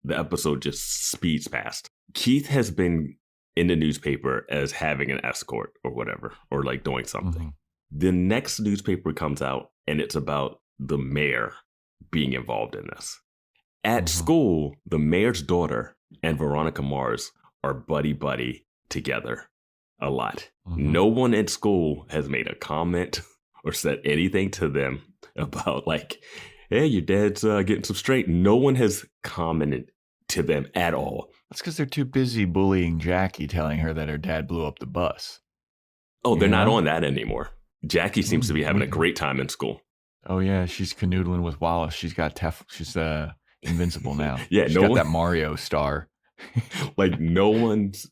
G: the episode just speeds past. Keith has been in the newspaper as having an escort or whatever, or like doing something. Mm-hmm. The next newspaper comes out, and it's about the mayor being involved in this. At school, the mayor's daughter and Veronica Mars are buddy-buddy together a lot. Mm-hmm. No one at school has made a comment or said anything to them about like, hey, your dad's getting some straight. No one has commented to them at all.
F: That's because they're too busy bullying Jackie, telling her that her dad blew up the bus.
G: Oh, they're not on that anymore. Jackie seems to be having a great time in school.
F: Oh, yeah. She's canoodling with Wallace. She's got she's invincible now.
G: Yeah,
F: she's got that Mario star.
G: Like no one's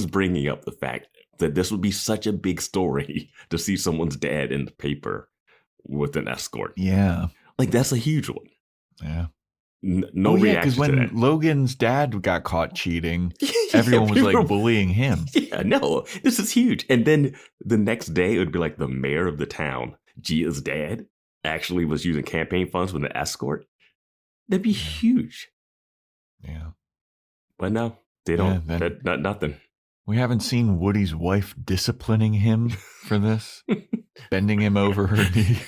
G: bringing up the fact that this would be such a big story to see someone's dad in the paper with an escort.
F: Yeah,
G: like that's a huge one.
F: Yeah.
G: No reaction
F: because when
G: to that.
F: Logan's dad got caught cheating, everyone was like bullying him.
G: Yeah, no, this is huge. And then the next day, it would be like the mayor of the town, Gia's dad, actually was using campaign funds with an escort. That'd be huge.
F: Yeah.
G: But no, they don't. Nothing.
F: We haven't seen Woody's wife disciplining him for this, bending him over her knee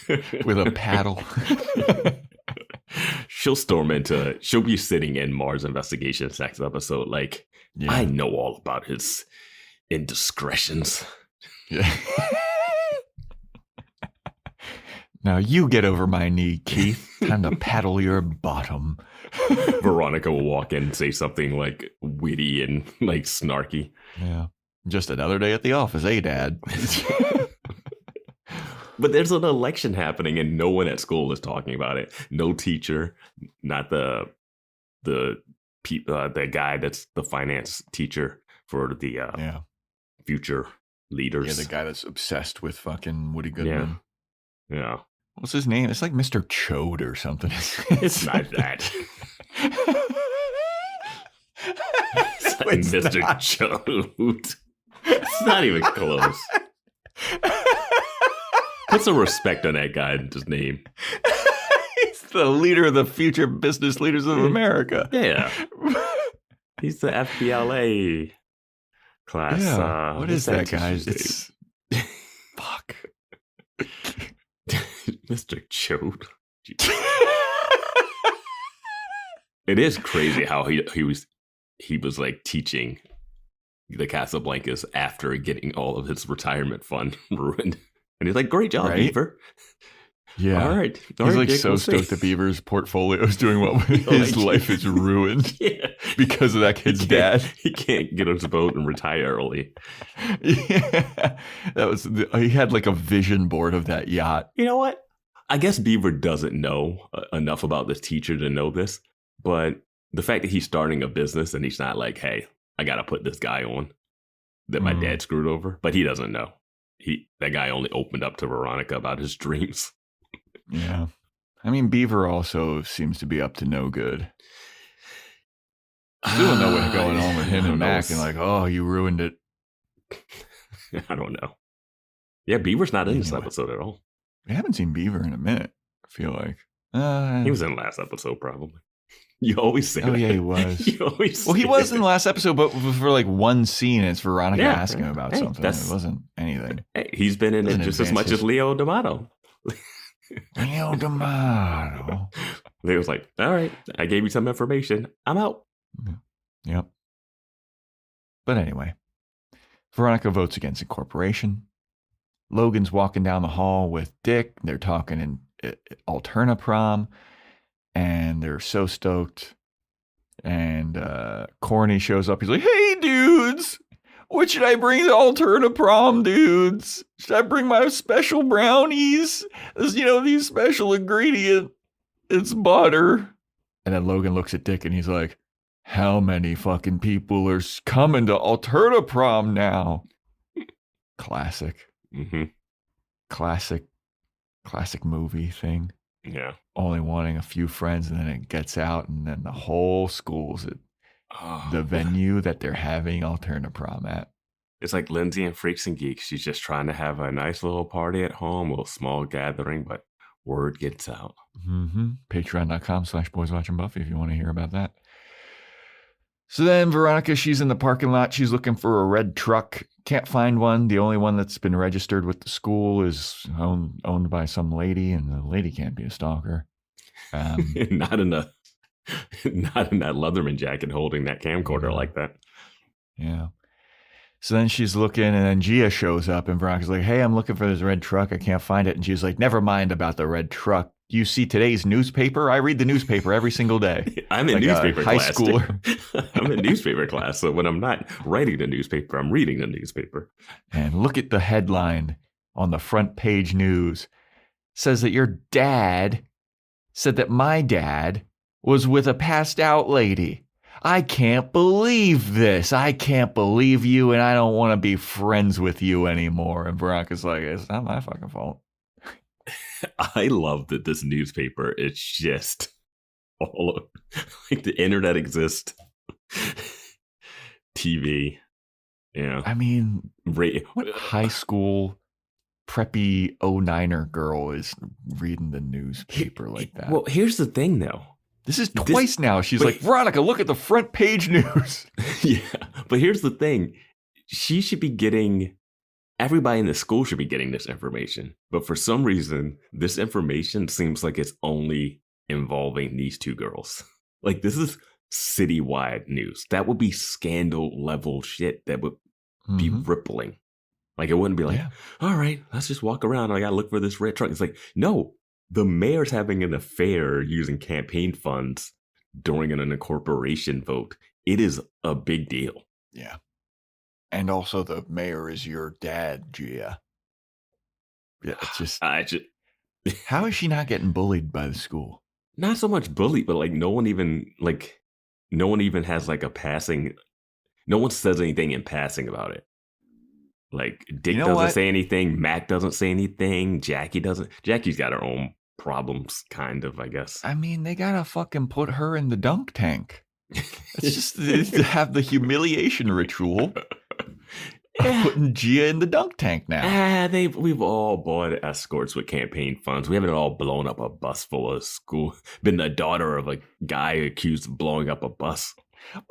F: with a paddle.
G: she'll be sitting in Mars Investigations next episode. Like,
F: Yeah.
G: I know all about his indiscretions.
F: Yeah. Now you get over my knee, Keith. Time to paddle your bottom.
G: Veronica will walk in and say something like witty and like snarky.
F: Yeah. Just another day at the office, eh, Dad?
G: But there's an election happening and no one at school is talking about it. No teacher, not the guy that's the finance teacher for the future leaders.
F: Yeah, the guy that's obsessed with fucking Woody Goodman.
G: Yeah.
F: What's his name? It's like Mr. Chode or something.
G: It's not that. It's like Mr. Chode. It's not even close. Put some respect on that guy's name.
F: He's the leader of the future business leaders of America.
G: Yeah. He's the FBLA class.
F: Yeah. What is that, guys?
G: It's
F: fuck.
G: Mr. Chode. It is crazy how he was like teaching the Casablancas after getting all of his retirement fund ruined. And he's like, great job,
F: Right?
G: Beaver.
F: Yeah.
G: All right.
F: He's like so stoked that Beaver's portfo is doing well. His life is ruined because of that kid's dad.
G: He can't get on his boat and retire early.
F: Yeah. He had like a vision board of that yacht.
G: You know what? I guess Beaver doesn't know enough about this teacher to know this, but the fact that he's starting a business and he's not like, hey, I got to put this guy on that my dad screwed over, but he doesn't know. That guy only opened up to Veronica about his dreams.
F: Yeah. I mean, Beaver also seems to be up to no good. Still don't know what's going on with him and Mac and like, oh, you ruined it.
G: I don't know. Yeah, Beaver's not in this episode at all.
F: We haven't seen Beaver in a minute, I feel like.
G: He was in last episode, probably. You always say that.
F: Yeah, he was.
G: You always
F: well, he
G: say
F: was
G: that.
F: in the last episode, but for like one scene, it's Veronica asking him about something. It wasn't anything.
G: Hey, he's been in it just as much as Leo D'Amato.
F: Leo D'Amato.
G: Leo's like, all right, I gave you some information. I'm out.
F: Yep. But anyway, Veronica votes against incorporation. Logan's walking down the hall with Dick. They're talking in Alterna-Prom. And they're so stoked. And Corny shows up. He's like, hey, dudes, what should I bring to Alterna-Prom, dudes? Should I bring my special brownies? These special ingredient. It's butter. And then Logan looks at Dick and he's like, how many fucking people are coming to Alterna-Prom now? Classic.
G: Mm-hmm.
F: Classic movie thing.
G: Yeah.
F: Only wanting a few friends, and then it gets out, and then the whole school's at the venue that they're having Alterna-Prom at.
G: It's like Lindsay and Freaks and Geeks. She's just trying to have a nice little party at home, a little small gathering, but word gets out.
F: Mm-hmm. Patreon.com/boyswatchingbuffy if you want to hear about that. So then Veronica, she's in the parking lot. She's looking for a red truck. Can't find one. The only one that's been registered with the school is owned by some lady, and the lady can't be a stalker.
G: Not in that Leatherman jacket holding that camcorder like that.
F: Yeah. So then she's looking, and then Gia shows up, and Veronica's like, hey, I'm looking for this red truck. I can't find it. And she's like, never mind about the red truck. You see today's newspaper? I read the newspaper every single day.
G: I'm in newspaper
F: high
G: class.
F: Schooler.
G: I'm in newspaper class. So when I'm not writing the newspaper, I'm reading the newspaper.
F: And look at the headline on the front page news. It says that your dad said that my dad was with a passed out lady. I can't believe this. I can't believe you, and I don't want to be friends with you anymore. And Veronica's like, it's not my fucking fault.
G: I love that this newspaper is just all of, like the internet exists, TV. Yeah.
F: I mean, what high school preppy 09er girl is reading the newspaper like that?
G: Well, here's the thing, though.
F: This is twice now. She's like, Veronica, look at the front page news.
G: Yeah. But here's the thing. She should be getting... Everybody in the school should be getting this information. But for some reason, this information seems like it's only involving these two girls. Like, this is citywide news. That would be scandal level shit that would be rippling. Like, it wouldn't be like, all right, let's just walk around. I got to look for this red truck. It's like, no, the mayor's having an affair using campaign funds during an incorporation vote. It is a big deal.
F: Yeah. And also the mayor is your dad, Gia. Yeah, it's just... How is she not getting bullied by the school?
G: Not so much bullied, but like no one even has like a passing. No one says anything in passing about it. Like Dick doesn't say anything. Mac doesn't say anything. Jackie doesn't. Jackie's got her own problems, kind of, I guess.
F: I mean, they gotta fucking put her in the dunk tank. It's just to have the humiliation ritual. Putting Gia in the dunk tank now.
G: We've all bought escorts with campaign funds. We haven't all blown up a bus full of school. Been the daughter of a guy accused of blowing up a bus.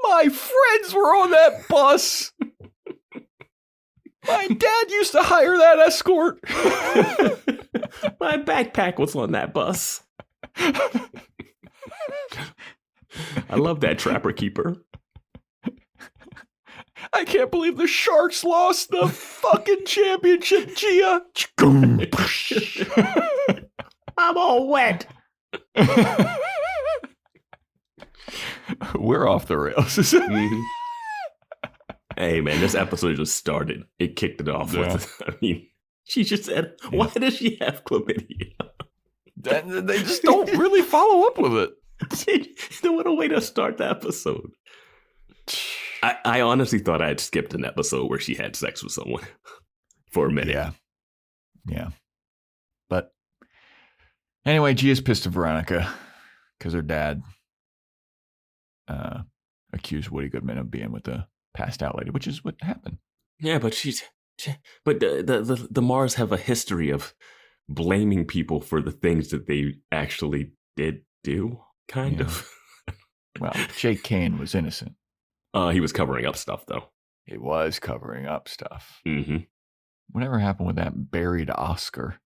F: My friends were on that bus. My dad used to hire that escort.
G: My backpack was on that bus. I love that trapper keeper.
F: I can't believe the Sharks lost the fucking championship, Gia.
G: I'm all wet.
F: We're off the rails.
G: Hey, man, this episode just started. It kicked it off with, I mean, she just said, why does she have chlamydia?
F: They just don't really follow up with it.
G: What a way to start the episode. I honestly thought I had skipped an episode where she had sex with someone for a minute.
F: Yeah. But anyway, Gia's pissed at Veronica because her dad accused Woody Goodman of being with the passed out lady, which is what happened.
G: Yeah, but the Mars have a history of blaming people for the things that they actually did do, kind of.
F: Well, Jake Kane was innocent.
G: He was covering up stuff, though.
F: He was covering up stuff.
G: Mm-hmm.
F: Whatever happened with that buried Oscar?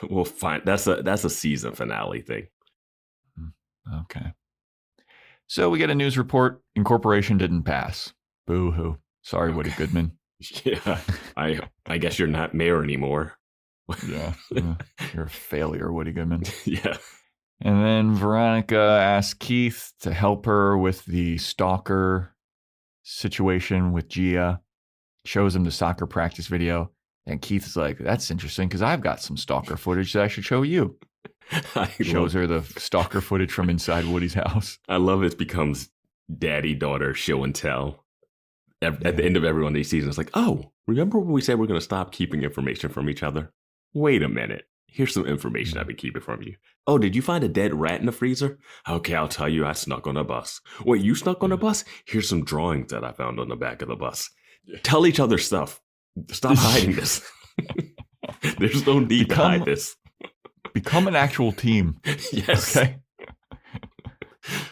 G: Well, fine. That's a season finale thing.
F: Okay. So we get a news report. Incorporation didn't pass. Boo-hoo. Sorry, Woody Goodman.
G: Yeah. I guess you're not mayor anymore.
F: Yeah. You're a failure, Woody Goodman.
G: Yeah.
F: And then Veronica asks Keith to help her with the stalker situation with Gia. Shows him the soccer practice video. And Keith's like, that's interesting because I've got some stalker footage that I should show you. Shows her the stalker footage from inside Woody's house.
G: I love it becomes daddy-daughter show and tell. At the end of every one of these seasons, it's like, oh, remember when we said we're going to stop keeping information from each other? Wait a minute. Here's some information I've been keeping from you. Oh, did you find a dead rat in the freezer? Okay, I'll tell you, I snuck on a bus. Wait, you snuck on a bus? Here's some drawings that I found on the back of the bus. Tell each other stuff. Stop hiding this. There's no need to hide this.
F: Become an actual team.
G: Yes.
F: Okay.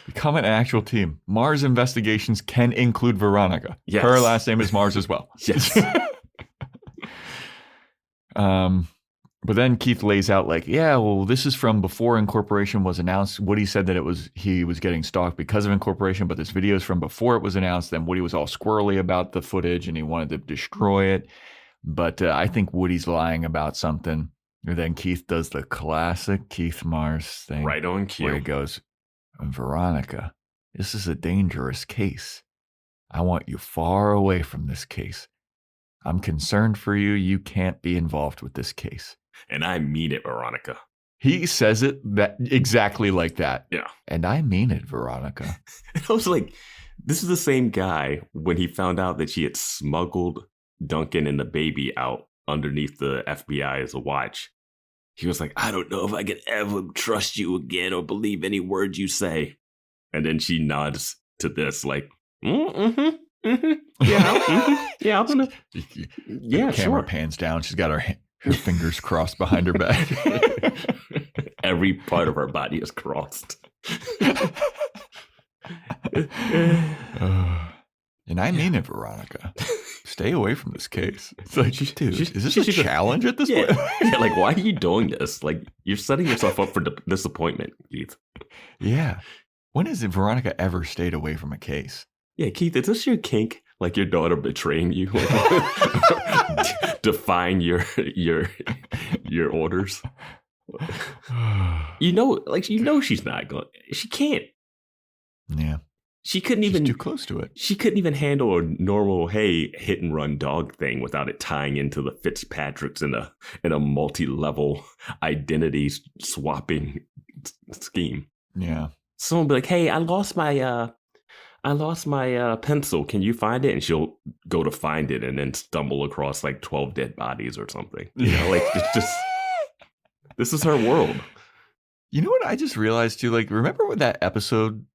F: Become an actual team. Mars investigations can include Veronica.
G: Yes.
F: Her last name is Mars as well.
G: Yes.
F: But then Keith lays out like, yeah, well, this is from before incorporation was announced. Woody said that he was getting stalked because of incorporation, but this video is from before it was announced. Then Woody was all squirrely about the footage and he wanted to destroy it. But I think Woody's lying about something. And then Keith does the classic Keith Mars thing.
G: Right on cue.
F: Where he goes, Veronica, this is a dangerous case. I want you far away from this case. I'm concerned for you. You can't be involved with this case.
G: And I mean it, Veronica.
F: He says it exactly like that.
G: Yeah.
F: And I mean it, Veronica.
G: I was like, this is the same guy when he found out that she had smuggled Duncan and the baby out underneath the FBI as a watch. He was like, I don't know if I could ever trust you again or believe any word you say. And then she nods to this like, yeah, yeah, I'm gonna, yeah,
F: the camera pans down. She's got her fingers crossed behind her back.
G: Every part of her body is crossed.
F: And I mean it, Veronica. Stay away from this case. It's like, dude, is this a challenge at this point?
G: Yeah, like, why are you doing this? Like, you're setting yourself up for disappointment, Keith.
F: Yeah. When has Veronica ever stayed away from a case?
G: Yeah, Keith, is this your kink? Like your daughter betraying you? Defying your orders? You know she's not going. She can't.
F: Yeah.
G: She's
F: too close to it.
G: She couldn't even handle a normal, hey, hit and run dog thing without it tying into the Fitzpatricks in a multi-level identity swapping scheme.
F: Yeah.
G: Someone will be like, hey, I lost my pencil. Can you find it? And she'll go to find it and then stumble across like 12 dead bodies or something. You know, like it's just this is her world.
F: You know what I just realized too? Like, remember what that episode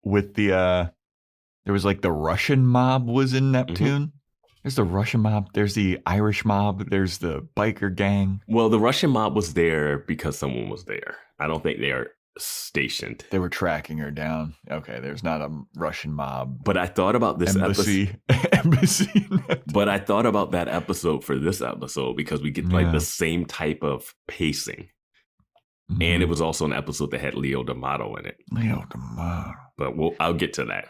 F: with the there was like the Russian mob was in Neptune? Mm-hmm. There's the Russian mob, there's the Irish mob, there's the biker gang.
G: Well, the Russian mob was there because someone was there. I don't think they are stationed.
F: They were tracking her down. Okay, there's not a Russian mob.
G: But I thought about this
F: embassy.
G: But I thought about that episode for this episode because we get like the same type of pacing. Mm-hmm. And it was also an episode that had Leo D'Amato in it.
F: Leo D'Amato.
G: But I'll get to that.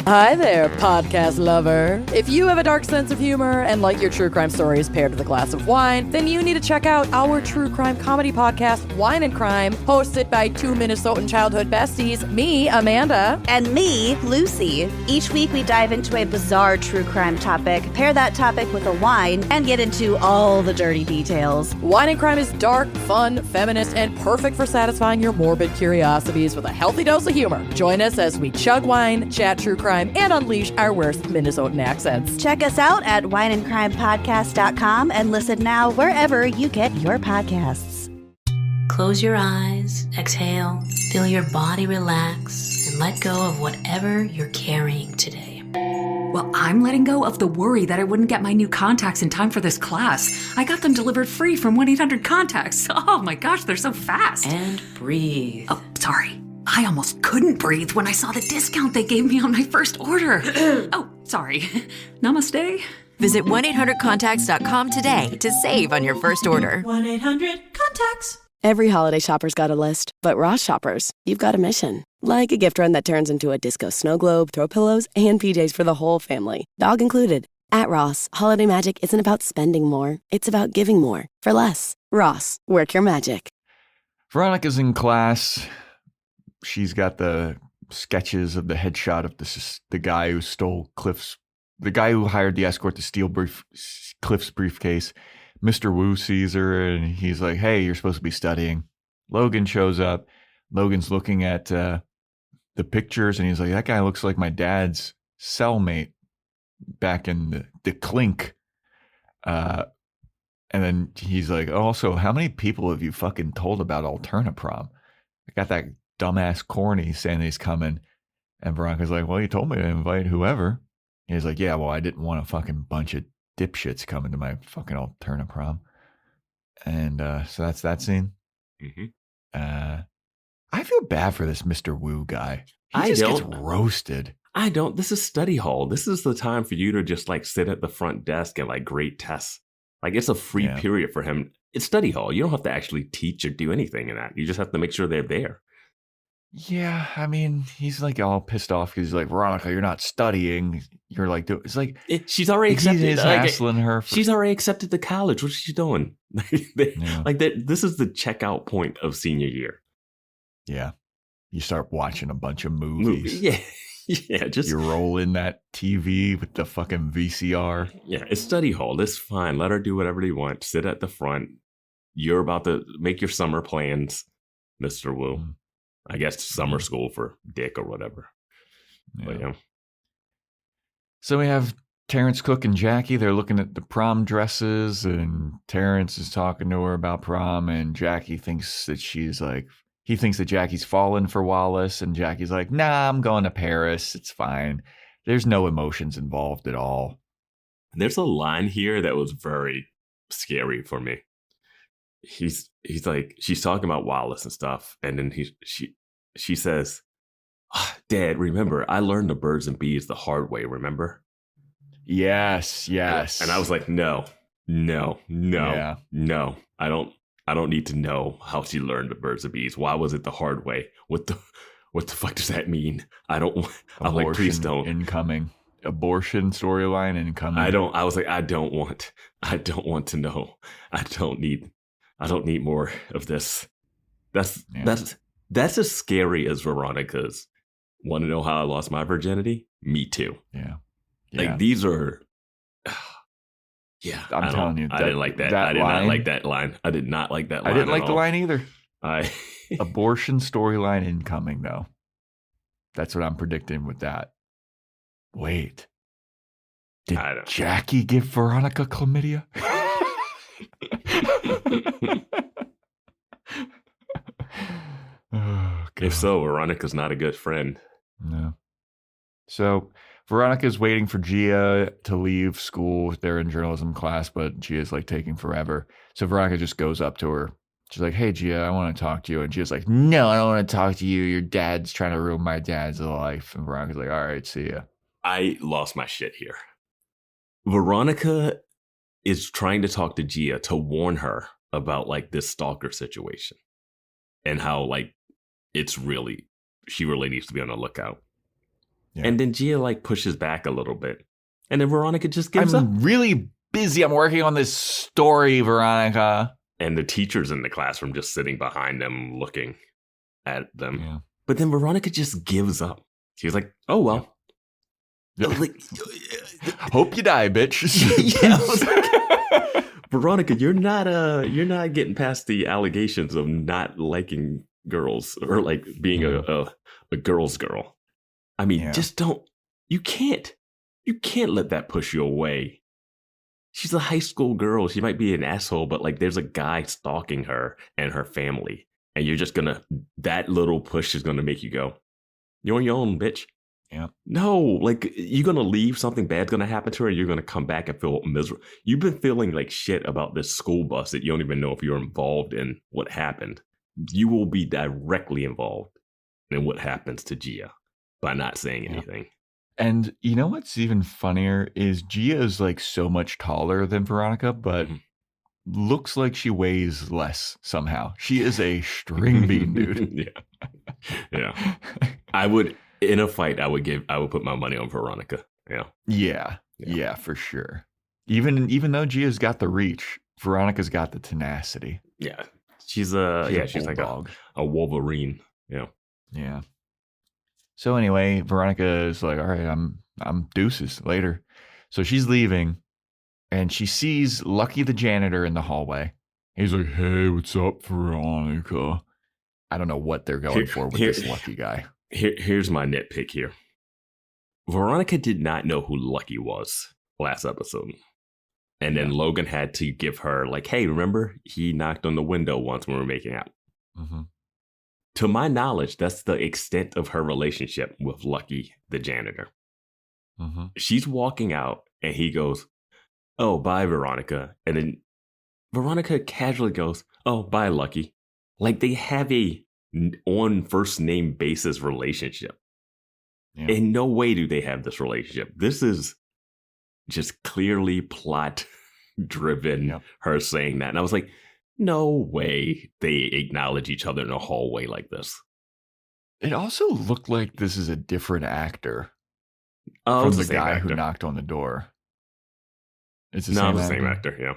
A: Hi there, podcast lover. If you have a dark sense of humor and like your true crime stories paired with a glass of wine, then you need to check out our true crime comedy podcast, Wine and Crime, hosted by two Minnesotan childhood besties, me, Amanda.
B: And me, Lucy. Each week we dive into a bizarre true crime topic, pair that topic with a wine, and get into all the dirty details.
A: Wine and Crime is dark, fun, feminist, and perfect for satisfying your morbid curiosities with a healthy dose of humor. Join us as we chug wine, chat true crime, and unleash our worst Minnesotan accents.
B: Check us out at wineandcrimepodcast.com and listen now wherever you get your podcasts.
H: Close your eyes, exhale, feel your body relax, and let go of whatever you're carrying today.
I: Well, I'm letting go of the worry that I wouldn't get my new contacts in time for this class. I got them delivered free from 1-800-CONTACTS. Oh my gosh, they're so fast.
H: And breathe.
I: Oh, sorry. I almost couldn't breathe when I saw the discount they gave me on my first order. Oh, sorry. Namaste.
J: Visit 1-800-CONTACTS.com today to save on your first order.
I: 1-800-CONTACTS.
K: Every holiday shopper's got a list, but Ross shoppers, you've got a mission. Like a gift run that turns into a disco snow globe, throw pillows, and PJs for the whole family, dog included. At Ross, holiday magic isn't about spending more. It's about giving more for less. Ross, work your magic.
F: Veronica's in class. She's got the sketches of the headshot of the guy who stole the guy who hired the escort to steal Cliff's briefcase. Mr. Wu sees her and he's like, hey, you're supposed to be studying. Logan shows up. Logan's looking at the pictures and he's like, that guy looks like my dad's cellmate back in the clink. And then he's like, also, how many people have you fucking told about Alterna-Prom? I got that dumbass corny saying he's coming. And Veronica's like, well, you told me to invite whoever. And he's like, yeah, well, I didn't want a fucking bunch of dipshits coming to my fucking Alterna-Prom. And so that's that scene.
G: Mm-hmm.
F: I feel bad for this Mr. Wu guy. He just gets roasted.
G: I don't. This is study hall. This is the time for you to just like sit at the front desk and like grade tests. Like it's a free period for him. It's study hall. You don't have to actually teach or do anything in that. You just have to make sure they're there.
F: Yeah, I mean, he's like all pissed off because he's like, Veronica, you're not studying. You're like, it's like
G: she's already accepted.
F: He's hassling her.
G: She's already accepted to college. What's she doing? This is the checkout point of senior year.
F: Yeah, you start watching a bunch of movies.
G: Yeah, just
F: you roll in that TV with the fucking VCR.
G: Yeah, it's study hall. It's fine. Let her do whatever they want. Sit at the front. You're about to make your summer plans, Mr. Wu. Mm. I guess summer school for Dick or whatever.
F: Yeah.
G: But, yeah.
F: So we have Terrence Cook and Jackie. They're looking at the prom dresses, and Terrence is talking to her about prom, and Jackie thinks that he thinks that Jackie's fallen for Wallace, and Jackie's like, nah, I'm going to Paris. It's fine. There's no emotions involved at all.
G: There's a line here that was very scary for me. He's like, she's talking about Wallace and stuff, and then she says, Dad, remember, I learned the birds and bees the hard way, remember?
F: Yes.
G: And I was like, no. I don't need to know how she learned the birds and bees. Why was it the hard way? What the fuck does that mean? I'm like, please don't.
F: Incoming. Abortion storyline incoming.
G: I was like, I don't want to know. I don't need more of this. That's as scary as Veronica's. Want to know how I lost my virginity? Me too.
F: Yeah.
G: Like these are. Yeah,
F: I'm telling you,
G: I didn't like that. I did not like that line. I did not like that line.
F: I didn't like the line either.
G: I
F: Abortion storyline incoming, though. That's what I'm predicting with that. Wait. Did Jackie give Veronica chlamydia? Oh,
G: if so, Veronica's not a good friend.
F: No. So Veronica's waiting for Gia to leave school. They're in journalism class, but Gia's like taking forever. So Veronica just goes up to her. She's like, hey, Gia, I want to talk to you. And Gia's like, no, I don't want to talk to you. Your dad's trying to ruin my dad's life. And Veronica's like, all right, see ya.
G: I lost my shit here. Veronica is trying to talk to Gia to warn her about like this stalker situation and how like she really needs to be on the lookout. Yeah. And then Gia like pushes back a little bit. And then Veronica just gives up.
F: I'm really busy. I'm working on this story, Veronica.
G: And the teacher's in the classroom just sitting behind them looking at them. Yeah. But then Veronica just gives up. She's like, oh, well.
F: Yeah. Like, hope you die, bitch.
G: Like, Veronica, you're not getting past the allegations of not liking girls or like being a girl's girl. I mean, just don't. You can't let that push you away. She's a high school girl. She might be an asshole, but like there's a guy stalking her and her family. And you're just that little push is gonna make you go, you're on your own, bitch.
F: Yeah.
G: No, like you're gonna leave, something bad's gonna happen to her, and you're gonna come back and feel miserable. You've been feeling like shit about this school bus that you don't even know if you're involved in what happened. You will be directly involved in what happens to Gia by not saying anything.
F: And you know what's even funnier is Gia is like so much taller than Veronica, but looks like she weighs less somehow. She is a string bean, dude.
G: Yeah. I would, in a fight, I would put my money on Veronica.
F: Yeah, for sure. Even though Gia's got the reach, Veronica's got the tenacity.
G: Yeah. She's like a Wolverine.
F: Yeah. So anyway, Veronica is like, all right, I'm deuces later. So she's leaving and she sees Lucky the janitor in the hallway. He's like, hey, what's up, Veronica? I don't know what they're going for with this Lucky guy.
G: Here's my nitpick here. Veronica did not know who Lucky was last episode. And then Logan had to give her like, hey, remember he knocked on the window once when we were making out.
F: Mm-hmm.
G: To my knowledge, that's the extent of her relationship with Lucky, the janitor.
F: Mm-hmm.
G: She's walking out and he goes, oh, bye, Veronica. And then Veronica casually goes, oh, bye, Lucky. Like they have a on first name basis relationship. Yeah. In no way do they have this relationship. This is just clearly plot driven, her saying that. And I was like, no way they acknowledge each other in a hallway like this.
F: It also looked like this is a different actor
G: from
F: the guy who knocked on the door.
G: It's the same actor, yeah.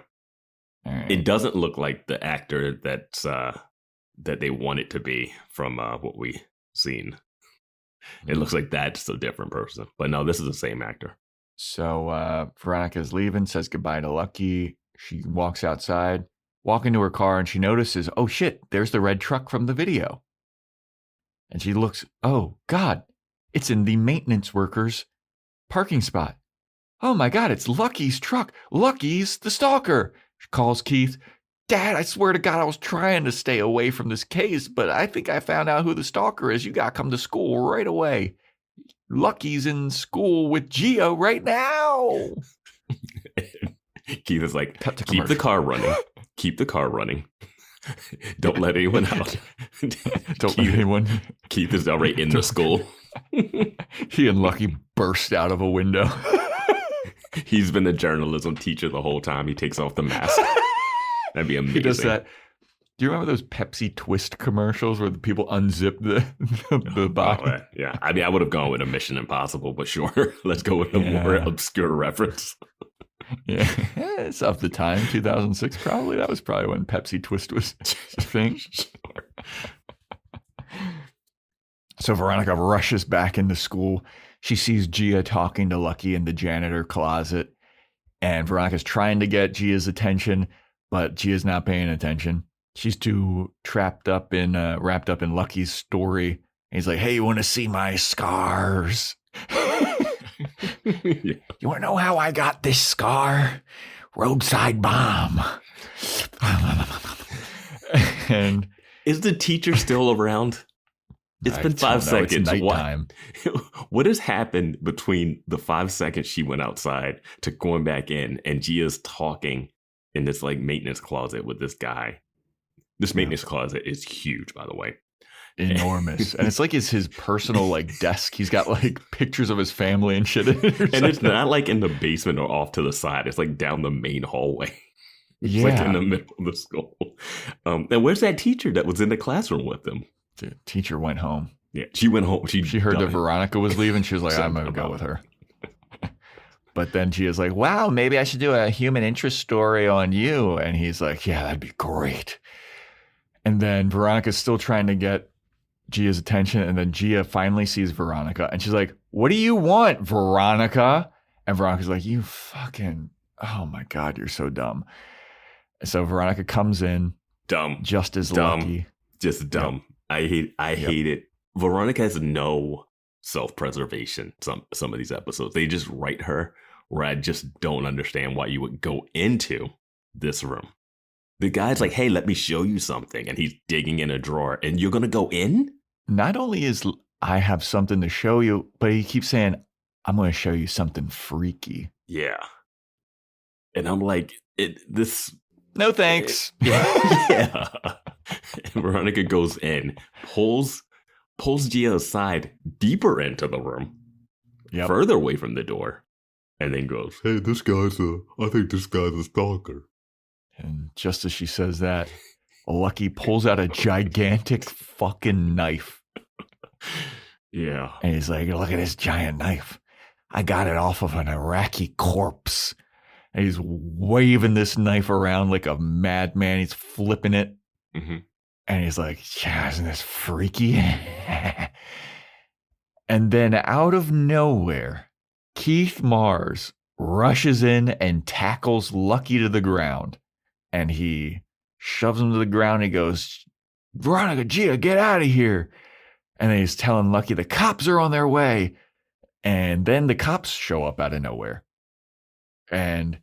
F: Right.
G: It doesn't look like the actor that they want it to be from what we seen. It looks like that's a different person. But no, this is the same actor.
F: So Veronica's leaving, says goodbye to Lucky. She walks outside. Walk into her car and she notices, oh shit, there's the red truck from the video. And she looks, oh God, it's in the maintenance workers' parking spot. Oh my God, it's Lucky's truck. Lucky's the stalker. She calls Keith. Dad, I swear to God, I was trying to stay away from this case, but I think I found out who the stalker is. You got to come to school right away. Lucky's in school with Gia right now.
G: Keith is like, keep the car running. Keep the car running. Don't let anyone out.
F: Don't let anyone.
G: Keith is already in the school.
F: He and Lucky burst out of a window.
G: He's been a journalism teacher the whole time. He takes off the mask. That'd be amazing.
F: He does that. Do you remember those Pepsi Twist commercials where the people unzip the bottle?
G: Oh, yeah. I mean, I would have gone with a Mission Impossible, but sure. Let's go with a more obscure reference.
F: Yeah. It's of the time, 2006 probably. That was probably when Pepsi Twist was a thing.
G: Sure.
F: So Veronica rushes back into school. She sees Gia talking to Lucky in the janitor closet. And Veronica's trying to get Gia's attention, but Gia's not paying attention. She's too wrapped up in Lucky's story. And he's like, hey, you want to see my scars? You want to know how I got this scar? Roadside bomb. And
G: is the teacher still around? It's been 5 seconds.
F: It's nighttime.
G: What has happened between the 5 seconds she went outside to going back in and Gia's talking in this like maintenance closet with this guy? This maintenance closet is huge, by the way.
F: Enormous. And it's like his personal like desk. He's got like pictures of his family and shit in it.
G: And it's not like in the basement or off to the side. It's like down the main hallway. It's like in the middle of the school. And where's that teacher that was in the classroom with them?
F: The teacher went home.
G: Yeah, she went home. She
F: heard that Veronica was leaving. She was like, I'm going to go with her. But then she is like, wow, maybe I should do a human interest story on you. And he's like, yeah, that'd be great. And then Veronica's still trying to get Gia's attention. And then Gia finally sees Veronica. And she's like, what do you want, Veronica? And Veronica's like, you fucking, oh my God, you're so dumb. So Veronica comes in.
G: Dumb.
F: Just as Lucky.
G: Just dumb. Yep. I hate it. Veronica has no self-preservation. Some of these episodes, they just write her where I just don't understand why you would go into this room. The guy's like, hey, let me show you something. And he's digging in a drawer and you're going to go in?
F: Not only is I have something to show you, but he keeps saying, I'm going to show you something freaky.
G: Yeah. And I'm like,
F: no thanks.
G: Yeah. And Veronica goes in, pulls Gia aside deeper into the room, further away from the door, and then goes, hey, I think this guy's a stalker.
F: And just as she says that, Lucky pulls out a gigantic fucking knife.
G: Yeah.
F: And he's like, look at this giant knife. I got it off of an Iraqi corpse. And he's waving this knife around like a madman. He's flipping it.
G: Mm-hmm.
F: And he's like, yeah, isn't this freaky? And then out of nowhere, Keith Mars rushes in and tackles Lucky to the ground. And he shoves him to the ground. He goes, Veronica, Gia, get out of here. And then he's telling Lucky the cops are on their way. And then the cops show up out of nowhere. And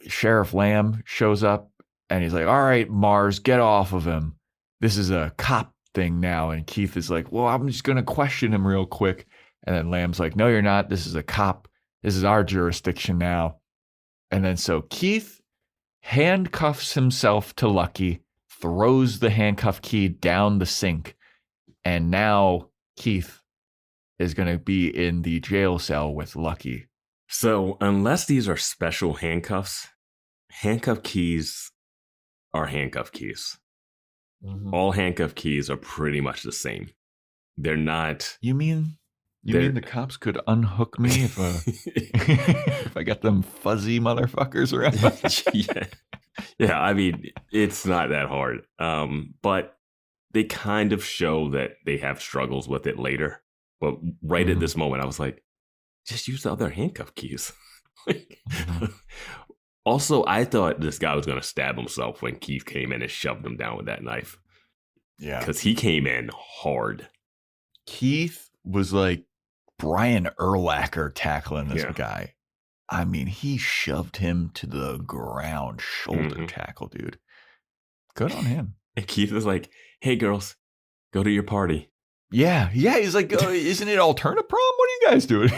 F: Sheriff Lamb shows up and he's like, all right, Mars, get off of him. This is a cop thing now. And Keith is like, well, I'm just going to question him real quick. And then Lamb's like, no, you're not. This is a cop. This is our jurisdiction now. And then so Keith handcuffs himself to Lucky, throws the handcuff key down the sink. And now Keith is going to be in the jail cell with Lucky.
G: So unless these are special handcuffs, handcuff keys are handcuff keys. Mm-hmm. All handcuff keys are pretty much the same. They're not.
F: You mean the cops could unhook me if I got them fuzzy motherfuckers around?
G: Yeah. I mean, it's not that hard. But they kind of show that they have struggles with it later. But right at this moment, I was like, just use the other handcuff keys. Also, I thought this guy was going to stab himself when Keith came in and shoved him down with that knife.
F: Yeah.
G: Because he came in hard.
F: Keith was like Brian Urlacher tackling this guy. I mean, he shoved him to the ground, shoulder tackle, dude. Good on him.
G: And Keith was like, hey, girls, go to your party.
F: Yeah. He's like, isn't it Alterna-Prom? What are you guys doing?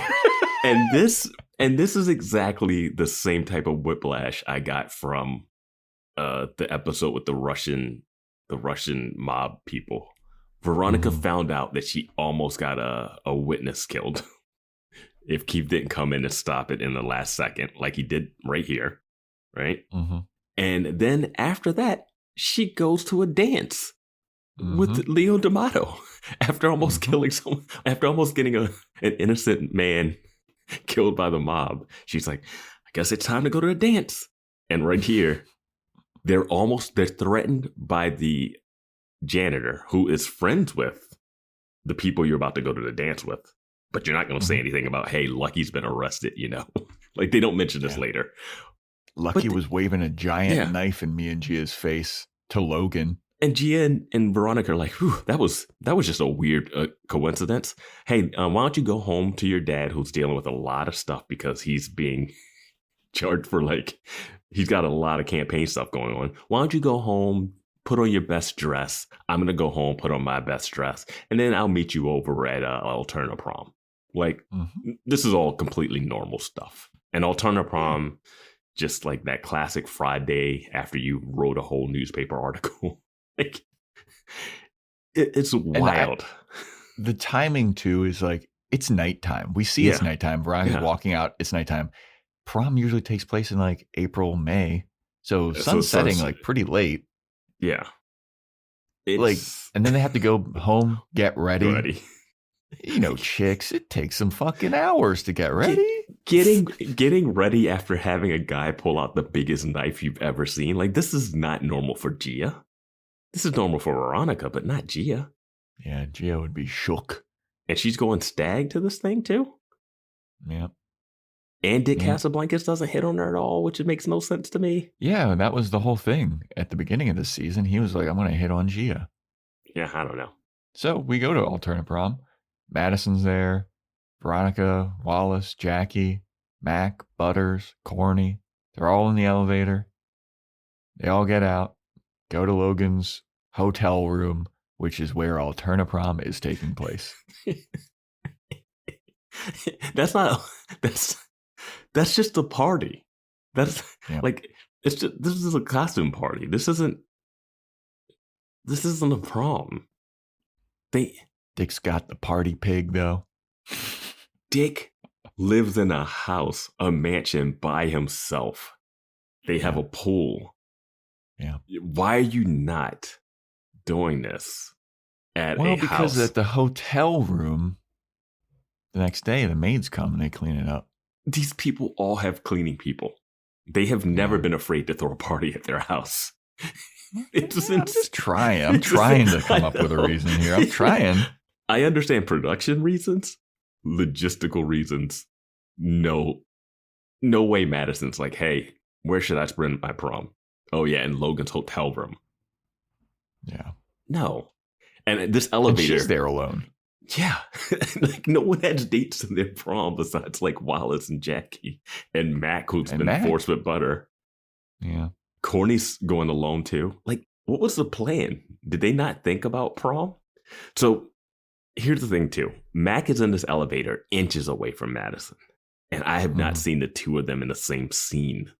G: And this is exactly the same type of whiplash I got from the episode with the Russian mob people. Veronica found out that she almost got a witness killed if Keith didn't come in and stop it in the last second, like he did right here, right? And then after that, she goes to a dance with Leo D'Amato after almost killing someone, after almost getting an innocent man killed by the mob. She's like, I guess it's time to go to a dance. And right here, they're threatened by the janitor who is friends with the people you're about to go to the dance with. But you're not going to say anything about, hey, Lucky's been arrested, you know? Like, they don't mention this later.
F: Lucky was waving a giant knife in me and Gia's face to Logan.
G: And Gia and Veronica are like, whew, that was just a weird coincidence. Hey, why don't you go home to your dad who's dealing with a lot of stuff because he's being charged for, like, he's got a lot of campaign stuff going on. Why don't you go home, put on your best dress. I'm going to go home, put on my best dress. And then I'll meet you over at Alterna-Prom. Like, this is all completely normal stuff. And Alterna-Prom, just like that classic Friday after you wrote a whole newspaper article. Like, it's wild.
F: The timing, too, is like, it's nighttime. We see it's nighttime. Veronica's walking out. It's nighttime. Prom usually takes place in, like, April, May. So sun's setting, like, pretty late.
G: Yeah.
F: Like, and then they have to go home, get ready. You know, chicks, it takes some fucking hours to get ready.
G: Getting ready after having a guy pull out the biggest knife you've ever seen. Like, this is not normal for Gia. This is normal for Veronica, but not Gia.
F: Yeah, Gia would be shook.
G: And she's going stag to this thing, too?
F: Yeah.
G: And Dick Casablancas doesn't hit on her at all, which makes no sense to me.
F: Yeah, that was the whole thing. At the beginning of the season, he was like, I'm going to hit on Gia.
G: Yeah, I don't know.
F: So we go to Alterna-Prom. Madison's there. Veronica, Wallace, Jackie, Mac, Butters, Corny. They're all in the elevator. They all get out, go to Logan's hotel room, which is where Alterna-Prom is taking place.
G: That's just a party. That's like, it's just, this is a costume party. This isn't a prom.
F: Dick's got the party pig, though.
G: Dick lives in a house, a mansion by himself. They have a pool.
F: Yeah.
G: Why are you not doing this at a house?
F: Well, because at the hotel room, the next day, the maids come and they clean it up.
G: These people all have cleaning people. They have never been afraid to throw a party at their house.
F: I'm just trying. I'm trying to come up with a reason here. I'm trying.
G: I understand production reasons, logistical reasons. No way Madison's like, hey, where should I spend my prom? Oh, yeah, in Logan's hotel room.
F: Yeah.
G: No. And this elevator.
F: And she's there alone.
G: Yeah. Like, no one has dates in their prom besides, like, Wallace and Jackie and Mac, who's been forced with Butter.
F: Yeah.
G: Corny's going alone, too. Like, what was the plan? Did they not think about prom? So here's the thing, too. Mac is in this elevator inches away from Madison. And I have not seen the two of them in the same scene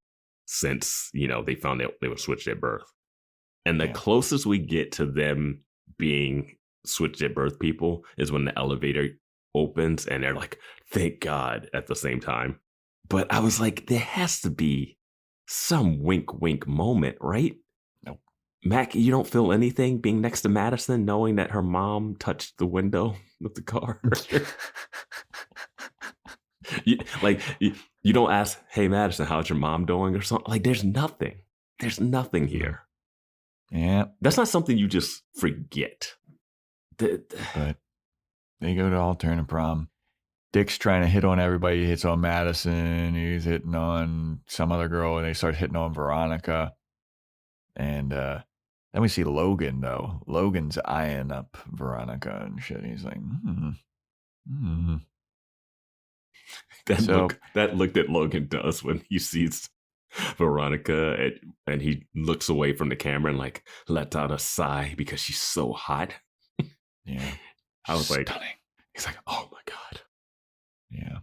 G: since, you know, they found out they were switched at birth. And the closest we get to them being switched at birth people is when the elevator opens and they're like, thank God, at the same time. But I was like, there has to be some wink moment, right?
F: Nope.
G: Mac, you don't feel anything being next to Madison, knowing that her mom touched the window with the car? You don't ask, hey, Madison, how's your mom doing or something? Like, there's nothing. There's nothing here.
F: Yeah.
G: That's not something you just forget.
F: But they go to Alterna-Prom. Dick's trying to hit on everybody. He hits on Madison. He's hitting on some other girl, and they start hitting on Veronica. And then we see Logan, though. Logan's eyeing up Veronica and shit. He's like,
G: That look that Logan does when he sees Veronica and he looks away from the camera and like lets out a sigh because she's so hot.
F: Yeah.
G: I was
F: stunning.
G: Like, he's like, oh my God.
F: Yeah.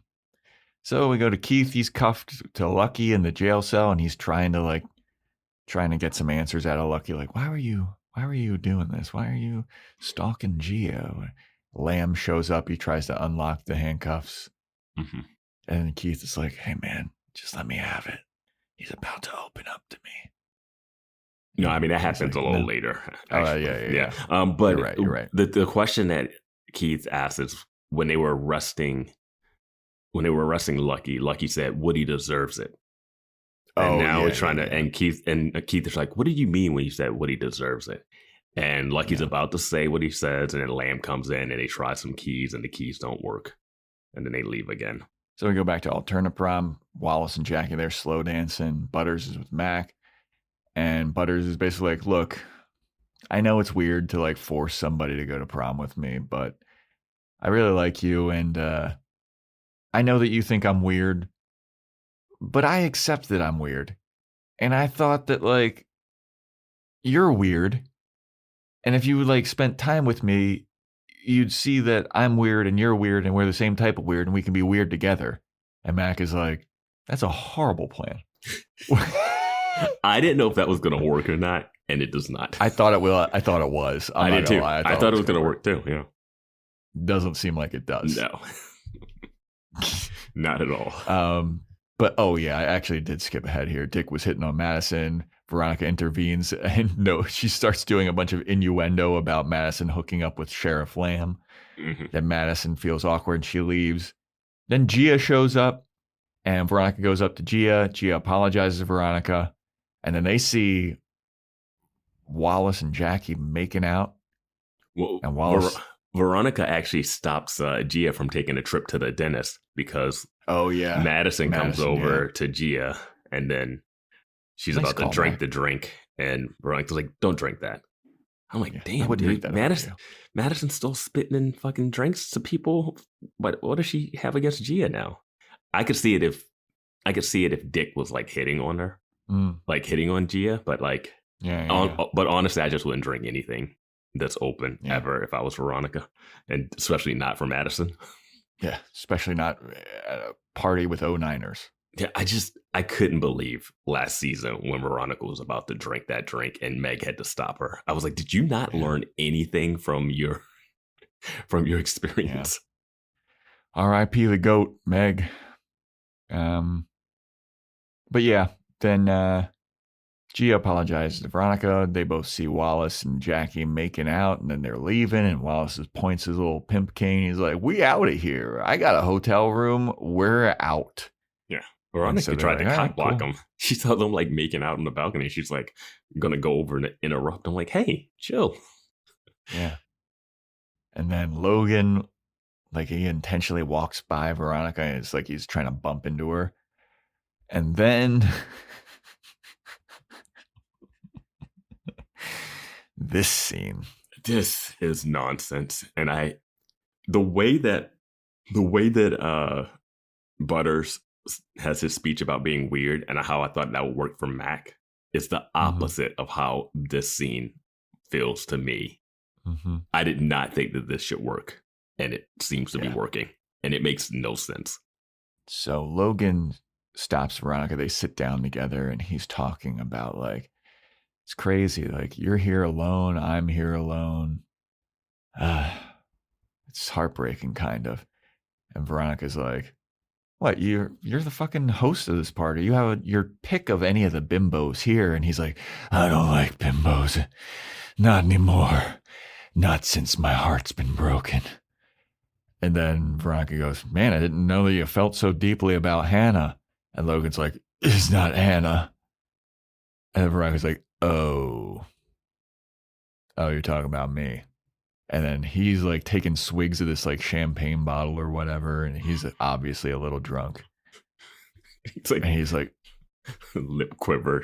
F: So we go to Keith. He's cuffed to Lucky in the jail cell, and he's trying to get some answers out of Lucky. Like, why were you why were you doing this? Why are you stalking Geo? Lamb shows up. He tries to unlock the handcuffs.
G: Mm-hmm.
F: And Keith is like, hey, man, just let me have it. He's about to open up to me.
G: No, I mean, that happens a little later.
F: Yeah.
G: But
F: you're right.
G: The question that Keith asked is when they were arresting Lucky said, Woody deserves it. And now he's trying to, and Keith is like, what do you mean when you said Woody deserves it? And Lucky's about to say what he says, and then Lamb comes in and they try some keys, and the keys don't work. And then they leave again.
F: So we go back to Alterna-Prom. Wallace and Jackie, they're slow dancing. Butters is with Mac. And Butters is basically like, look, I know it's weird to like force somebody to go to prom with me, but I really like you. And I know that you think I'm weird, but I accept that I'm weird. And I thought that like, you're weird. And if you like spent time with me, you'd see that I'm weird and you're weird and we're the same type of weird and we can be weird together. And Mac is like, that's a horrible plan.
G: I didn't know if that was going to work or not, and it does not.
F: I thought it will. I thought it was.
G: I did too. I thought it was going to work too. Yeah.
F: Doesn't seem like it does.
G: No. Not at all.
F: But I actually did skip ahead here. Dick was hitting on Madison. Veronica intervenes and she starts doing a bunch of innuendo about Madison hooking up with Sheriff Lamb. Mm-hmm. Then Madison feels awkward and she leaves. Then Gia shows up and Veronica goes up to Gia. Gia apologizes to Veronica. And then they see Wallace and Jackie making out.
G: Well,
F: and Wallace...
G: Veronica actually stops Gia from taking a trip to the dentist because Madison comes over to Gia and then she's about to drink the drink and Veronica's like, don't drink that. I'm like, damn, dude, Madison's still spitting in fucking drinks to people. But what does she have against Gia now? I could see it if Dick was like hitting on her, like hitting on Gia, but like, but honestly, I just wouldn't drink anything that's open ever if I was Veronica, and especially not for Madison.
F: Yeah, especially not at a party with 09ers.
G: Yeah, I couldn't believe last season when Veronica was about to drink that drink and Meg had to stop her. I was like, did you not learn anything from your experience?
F: Yeah. R.I.P. the goat, Meg. But yeah, then Gia apologizes to Veronica. They both see Wallace and Jackie making out, and then they're leaving, and Wallace points his little pimp cane. He's like, we out of here. I got a hotel room. We're out.
G: Yeah. Veronica tried to cock block him. She saw them like making out on the balcony. She's like, going to go over and interrupt. I'm like, hey, chill.
F: Yeah. And then Logan, like he intentionally walks by Veronica, and it's like he's trying to bump into her. And then... this scene.
G: This is nonsense. And the way that Butters has his speech about being weird and how I thought that would work for Mac is the opposite of how this scene feels to me. Mm-hmm. I did not think that this should work. And it seems to be working. And it makes no sense.
F: So Logan stops Veronica. They sit down together and he's talking about like, it's crazy. Like, you're here alone. I'm here alone. It's heartbreaking, kind of. And Veronica's like, what? You're the fucking host of this party. You have your pick of any of the bimbos here. And he's like, I don't like bimbos. Not anymore. Not since my heart's been broken. And then Veronica goes, man, I didn't know that you felt so deeply about Hannah. And Logan's like, it's not Hannah. And then Veronica's like, Oh, you're talking about me. And then he's like taking swigs of this like champagne bottle or whatever. And he's obviously a little drunk. He's like
G: lip quiver.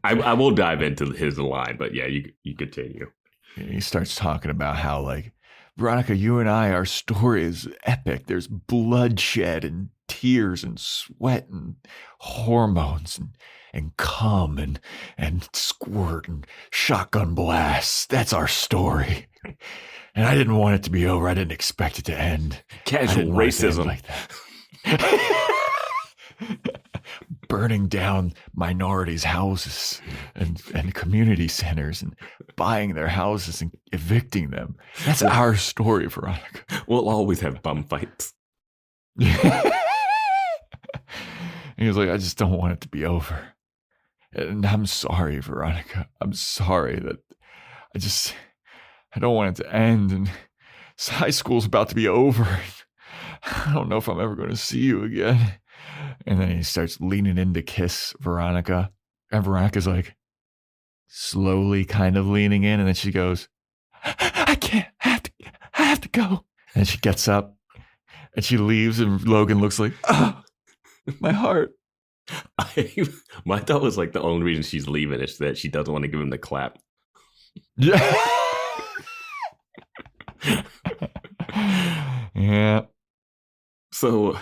G: I will dive into his line, but yeah, you continue.
F: He starts talking about how like, Veronica, you and I, our story is epic. There's bloodshed and tears and sweat and hormones and cum and squirt and shotgun blasts. That's our story. And I didn't want it to be over. I didn't expect it to end.
G: Casual racism
F: like that. burning down minorities' houses and community centers and buying their houses and evicting them. That's our story, Veronica.
G: We'll always have bum fights.
F: He was like, I just don't want it to be over. And I'm sorry, Veronica. I'm sorry that I don't want it to end. And high school's about to be over. I don't know if I'm ever going to see you again. And then he starts leaning in to kiss Veronica. And Veronica's like slowly kind of leaning in. And then she goes, I can't, I have to go. And she gets up and she leaves. And Logan looks like, oh, my heart.
G: My thought was like the only reason she's leaving is that she doesn't want to give him the clap.
F: Yeah. Yeah.
G: So,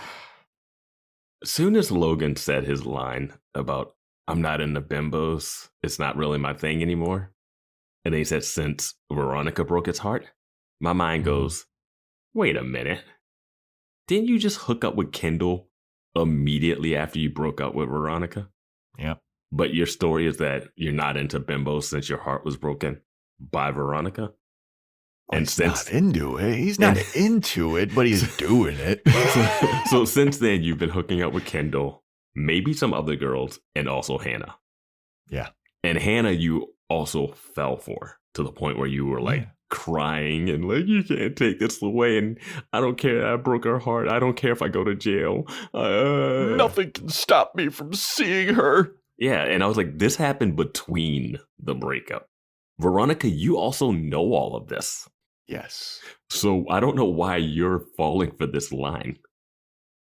G: as soon as Logan said his line about, I'm not into bimbos, it's not really my thing anymore. And then he said, since Veronica broke his heart, my mind goes, wait a minute. Didn't you just hook up with Kendall immediately after you broke up with Veronica?
F: Yep.
G: But your story is that you're not into bimbos since your heart was broken by Veronica?
F: And he's not into it. He's not into it, but he's doing it.
G: So since then, you've been hooking up with Kendall, maybe some other girls, and also Hannah.
F: Yeah.
G: And Hannah, you also fell for to the point where you were like crying and like, you can't take this away. And I don't care. I broke her heart. I don't care if I go to jail.
F: Nothing can stop me from seeing her.
G: Yeah. And I was like, this happened between the breakup. Veronica, you also know all of this.
F: Yes.
G: So I don't know why you're falling for this line.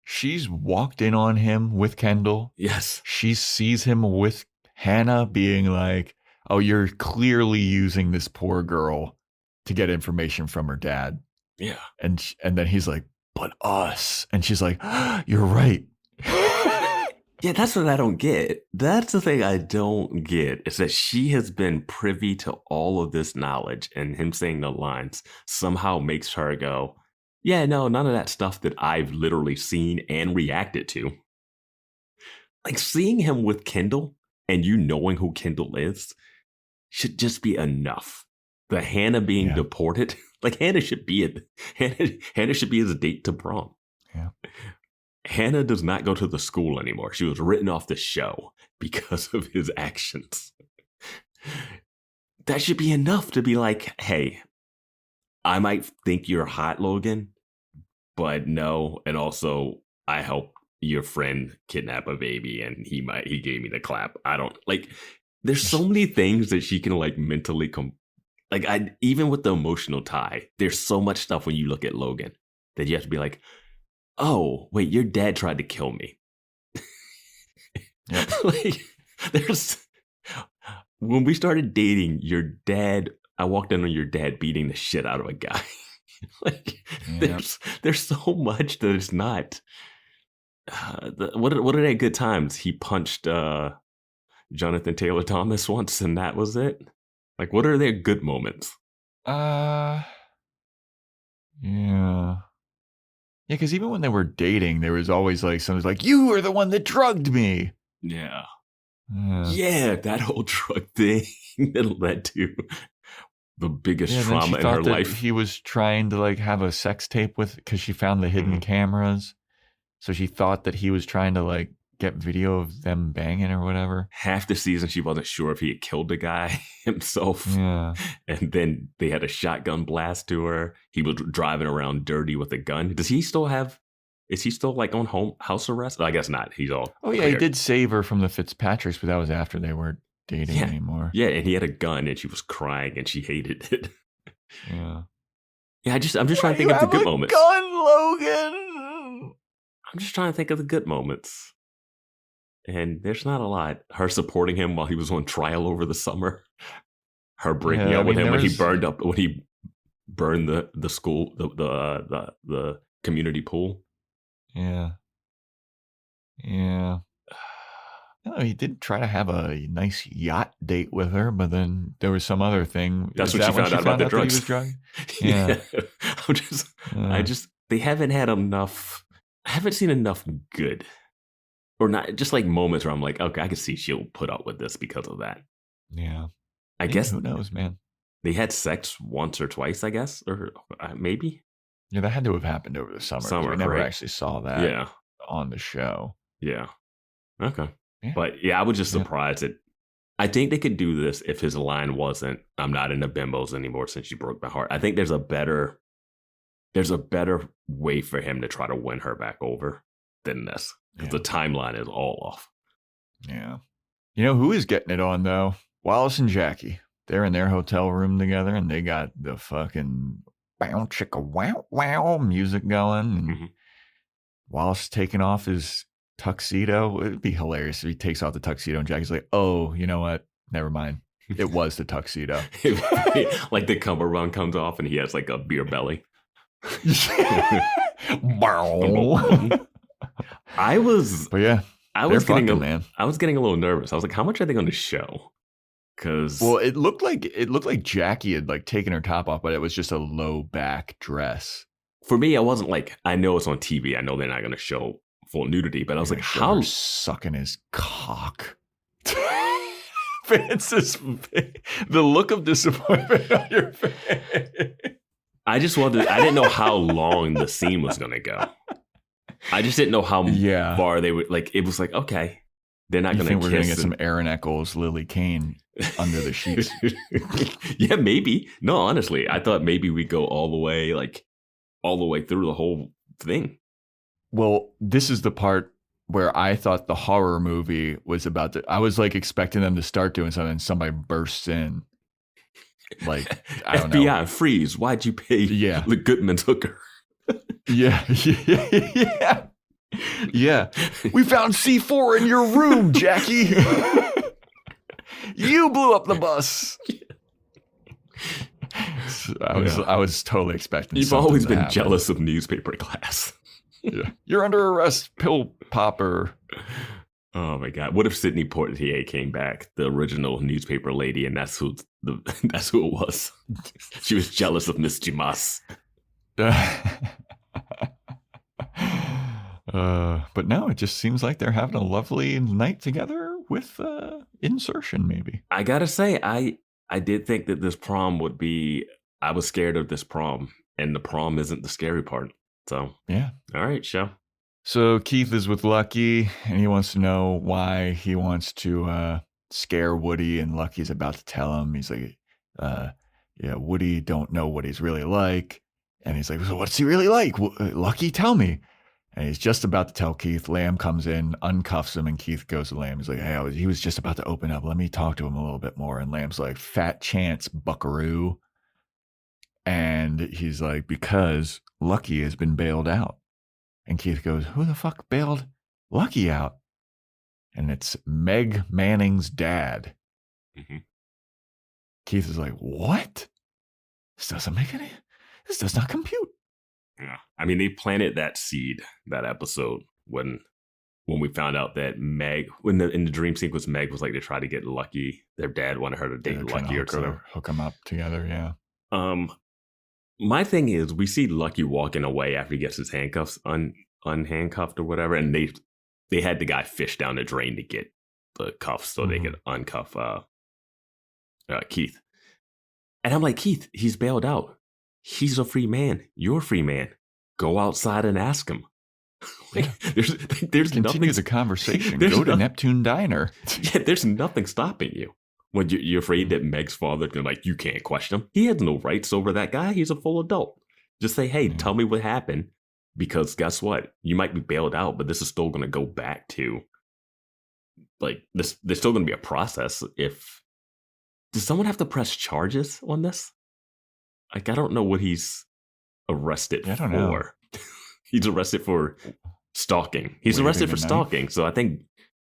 F: She's walked in on him with Kendall.
G: Yes.
F: She sees him with Hannah being like, oh, you're clearly using this poor girl to get information from her dad.
G: Yeah.
F: And then he's like, but us. And she's like, you're right.
G: Yeah, that's what I don't get. That's the thing I don't get, is that she has been privy to all of this knowledge, and him saying the lines somehow makes her go, yeah, no, none of that stuff that I've literally seen and reacted to. Like, seeing him with Kendall and you knowing who Kendall is should just be enough. The Hannah being deported, like Hannah should be his date to prom.
F: Yeah.
G: Hannah does not go to the school anymore. She was written off the show because of his actions. That should be enough to be like, hey, I might think you're hot, Logan, but no. And also, I helped your friend kidnap a baby and he gave me the clap. I don't like, there's so many things that she can like mentally even with the emotional tie, there's so much stuff when you look at Logan that you have to be like, oh, wait, your dad tried to kill me.
F: Yep.
G: Like, when we started dating, I walked in on your dad beating the shit out of a guy. Like, there's so much that it's not. What are they good times? He punched Jonathan Taylor Thomas once, and that was it. Like, what are their good moments?
F: Yeah. Yeah, because even when they were dating, there was always like someone's like, you were the one that drugged me.
G: Yeah. Yeah, that whole drug thing that led to the biggest trauma in her life.
F: He was trying to like have a sex tape with, because she found the hidden cameras. So she thought that he was trying to like get video of them banging or whatever.
G: Half the season, she wasn't sure if he had killed the guy himself.
F: Yeah.
G: And then they had a shotgun blast to her. He was driving around dirty with a gun. Is he still like on house arrest? I guess not. He's all.
F: Oh, yeah. Cleared. He did save her from the Fitzpatricks, but that was after they weren't dating anymore.
G: Yeah. And he had a gun and she was crying and she hated it.
F: Yeah.
G: Yeah. I'm just trying to think of the good moments.
F: Gun, Logan.
G: I'm just trying to think of the good moments. And there's not a lot. Her supporting him while he was on trial over the summer. Her breaking up with him when he burned the school, the community pool.
F: Yeah. Yeah. No, he did try to have a nice yacht date with her, but then there was some other thing.
G: That's when she found out about the drugs.
F: He was drunk? Yeah.
G: They haven't had enough. I haven't seen enough good or not, just like moments where I'm like, okay, I can see she'll put up with this because of that.
F: Yeah.
G: I guess
F: who knows, man.
G: They had sex once or twice, I guess, or maybe.
F: Yeah, that had to have happened over the summer. We never actually saw that on the show.
G: Yeah. Okay. Yeah. But yeah, I was just surprised that I think they could do this if his line wasn't, "I'm not into bimbos anymore since you broke my heart." I think there's a better way for him to try to win her back over than this. Because the timeline is all off.
F: Yeah. You know who is getting it on, though? Wallace and Jackie. They're in their hotel room together, and they got the fucking bow chicka wow wow music going. And Wallace taking off his tuxedo. It'd be hilarious if he takes off the tuxedo and Jackie's like, "Oh, you know what? Never mind. It was the tuxedo."
G: Like the cummerbund comes off and he has like a beer belly. I was getting a little nervous. I was like, how much are they going to show? Because
F: it looked like Jackie had like taken her top off, but it was just a low back dress.
G: For me, I wasn't like, I know it's on TV. I know they're not going to show full nudity, but I was like, how
F: sucking his cock. Vance's the look of disappointment on your face.
G: I didn't know how long the scene was going to go. I just didn't know how far they would, like, it was like, okay, they're not going to kiss.
F: We're going to get some Aaron Eccles, Lily Kane under the sheets.
G: Yeah, maybe. No, honestly, I thought maybe we'd go all the way through the whole thing.
F: Well, this is the part where I thought the horror movie was about to, I was like expecting them to start doing something and somebody bursts in. Like, I don't know.
G: FBI, freeze. Why'd you pay the Goodman's hooker?
F: Yeah. We found C4 in your room, Jackie. You blew up the bus. I was totally expecting.
G: You've always been jealous of newspaper class.
F: Yeah. You're under arrest, pill popper.
G: Oh my God! What if Sidney Poitier came back, the original newspaper lady, and that's who it was? She was jealous of Miss Dumas.
F: But no, it just seems like they're having a lovely night together with insertion, maybe.
G: I gotta say, I did think that this prom would be. I was scared of this prom, and the prom isn't the scary part. So
F: yeah,
G: all right, show.
F: So Keith is with Lucky, and he wants to know why he wants to scare Woody, and Lucky's about to tell him. He's like, Woody don't know what he's really like. And he's like, so what's he really like? Lucky, tell me. And he's just about to tell Keith. Lamb comes in, uncuffs him, and Keith goes to Lamb. He's like, hey, he was just about to open up. Let me talk to him a little bit more. And Lamb's like, fat chance, buckaroo. And he's like, because Lucky has been bailed out. And Keith goes, who the fuck bailed Lucky out? And it's Meg Manning's dad. Mm-hmm. Keith is like, what? This does not compute.
G: Yeah. I mean, they planted that seed, that episode, when we found out that Meg, in the dream sequence, Meg was like, to try to get Lucky. Their dad wanted her to date Lucky or something.
F: Hook them up together, yeah.
G: My thing is, we see Lucky walking away after he gets his handcuffs unhandcuffed or whatever, and they had the guy fish down the drain to get the cuffs so they could uncuff Keith. And I'm like, Keith, he's bailed out. He's a free man. You're a free man. Go outside and ask him. Like, there's
F: continue the conversation. Go to Neptune Diner.
G: Yeah, there's nothing stopping you. When you're afraid that Meg's father can, like, you can't question him. He has no rights over that guy. He's a full adult. Just say, hey, tell me what happened. Because guess what? You might be bailed out, but this is still going to go back to, like, this. There's still going to be a process. Does someone have to press charges on this? Like, I don't know what he's arrested for. I don't know. He's arrested for stalking. He's arrested for stalking. So I think,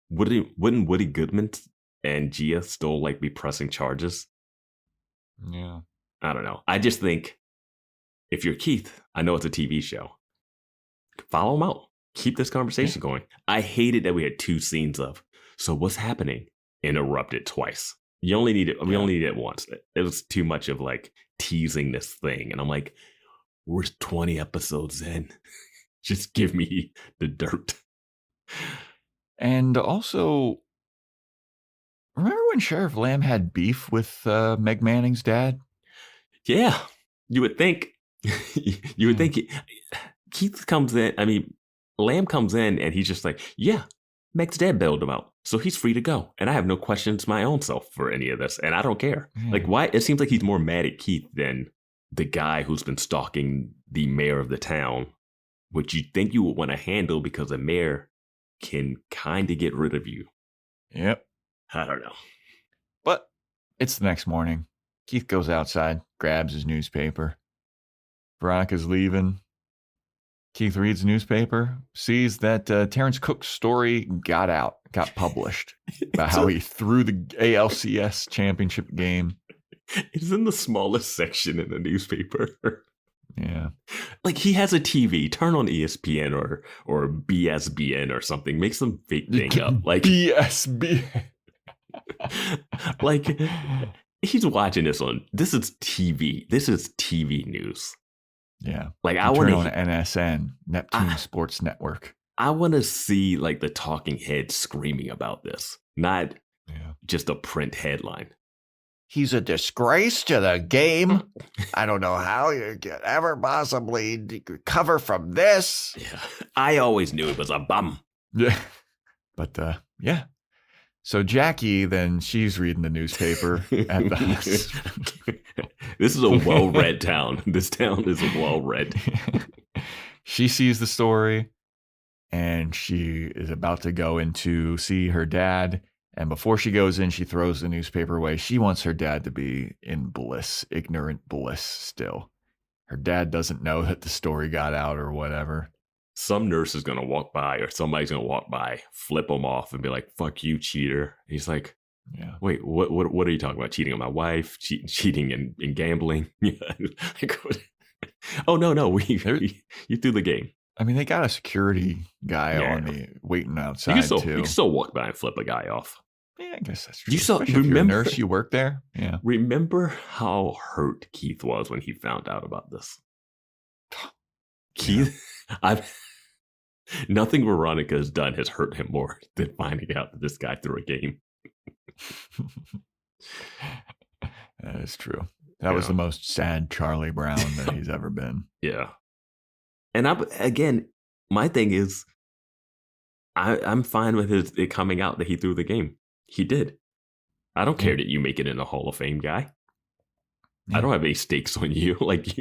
G: wouldn't Woody Goodman and Gia still like be pressing charges?
F: Yeah.
G: I don't know. I just think if you're Keith, I know it's a TV show. Follow him out. Keep this conversation going. I hated that we had two scenes of, so what's happening? Interrupted twice. We only need it once. It was too much of like teasing this thing. And I'm like, we're 20 episodes in. Just give me the dirt.
F: And also, remember when Sheriff Lamb had beef with Meg Manning's dad?
G: Yeah, you would think. You would think Keith comes in. I mean, Lamb comes in and he's just like, yeah, Meg's dad bailed him out, so he's free to go. And I have no questions my own self for any of this. And I don't care. Like, why? It seems like he's more mad at Keith than the guy who's been stalking the mayor of the town, which you think you would want to handle because a mayor can kind of get rid of you.
F: Yep.
G: I don't know.
F: But it's the next morning. Keith goes outside, grabs his newspaper. Veronica's leaving. Keith reads the newspaper, sees that Terrence Cook's story got published about how he threw the ALCS championship game.
G: It's in the smallest section in the newspaper.
F: Yeah.
G: Like, he has a TV. Turn on ESPN or BSBN or something. Make some fake thing up. Like
F: BSBN.
G: Like, he's watching this on. This is TV. This is TV news.
F: Yeah.
G: Like,
F: I want to on NSN, Neptune Sports Network.
G: I want to see like the talking head screaming about this, not just a print headline.
L: He's a disgrace to the game. I don't know how you could ever possibly recover from this.
G: Yeah, I always knew it was a bum.
F: Yeah. But yeah. So Jackie, then she's reading the newspaper at the house.
G: This is a well-read town. This town is well-read.
F: She sees the story and she is about to go in to see her dad. And before she goes in, she throws the newspaper away. She wants her dad to be in bliss, ignorant bliss still. Her dad doesn't know that the story got out or whatever.
G: Some nurse is going to walk by or somebody's going to walk by, flip him off and be like, fuck you, cheater. He's like,
F: yeah.
G: Wait, what are you talking about? Cheating on my wife? Cheating and gambling? Oh, no. You threw the game.
F: I mean, they got a security guy on the waiting outside, too.
G: You can still walk by and flip a guy off.
F: Yeah, I guess that's true.
G: If
F: you're a nurse, you work there? Yeah.
G: Remember how hurt Keith was when he found out about this? Keith, nothing Veronica has done has hurt him more than finding out that this guy threw a game.
F: That is true. That was the most sad Charlie Brown that he's ever been.
G: Yeah. And again, my thing is, I'm fine with it coming out that he threw the game. He did. I don't care that you make it in the Hall of Fame, guy. I don't have any stakes on you. Like,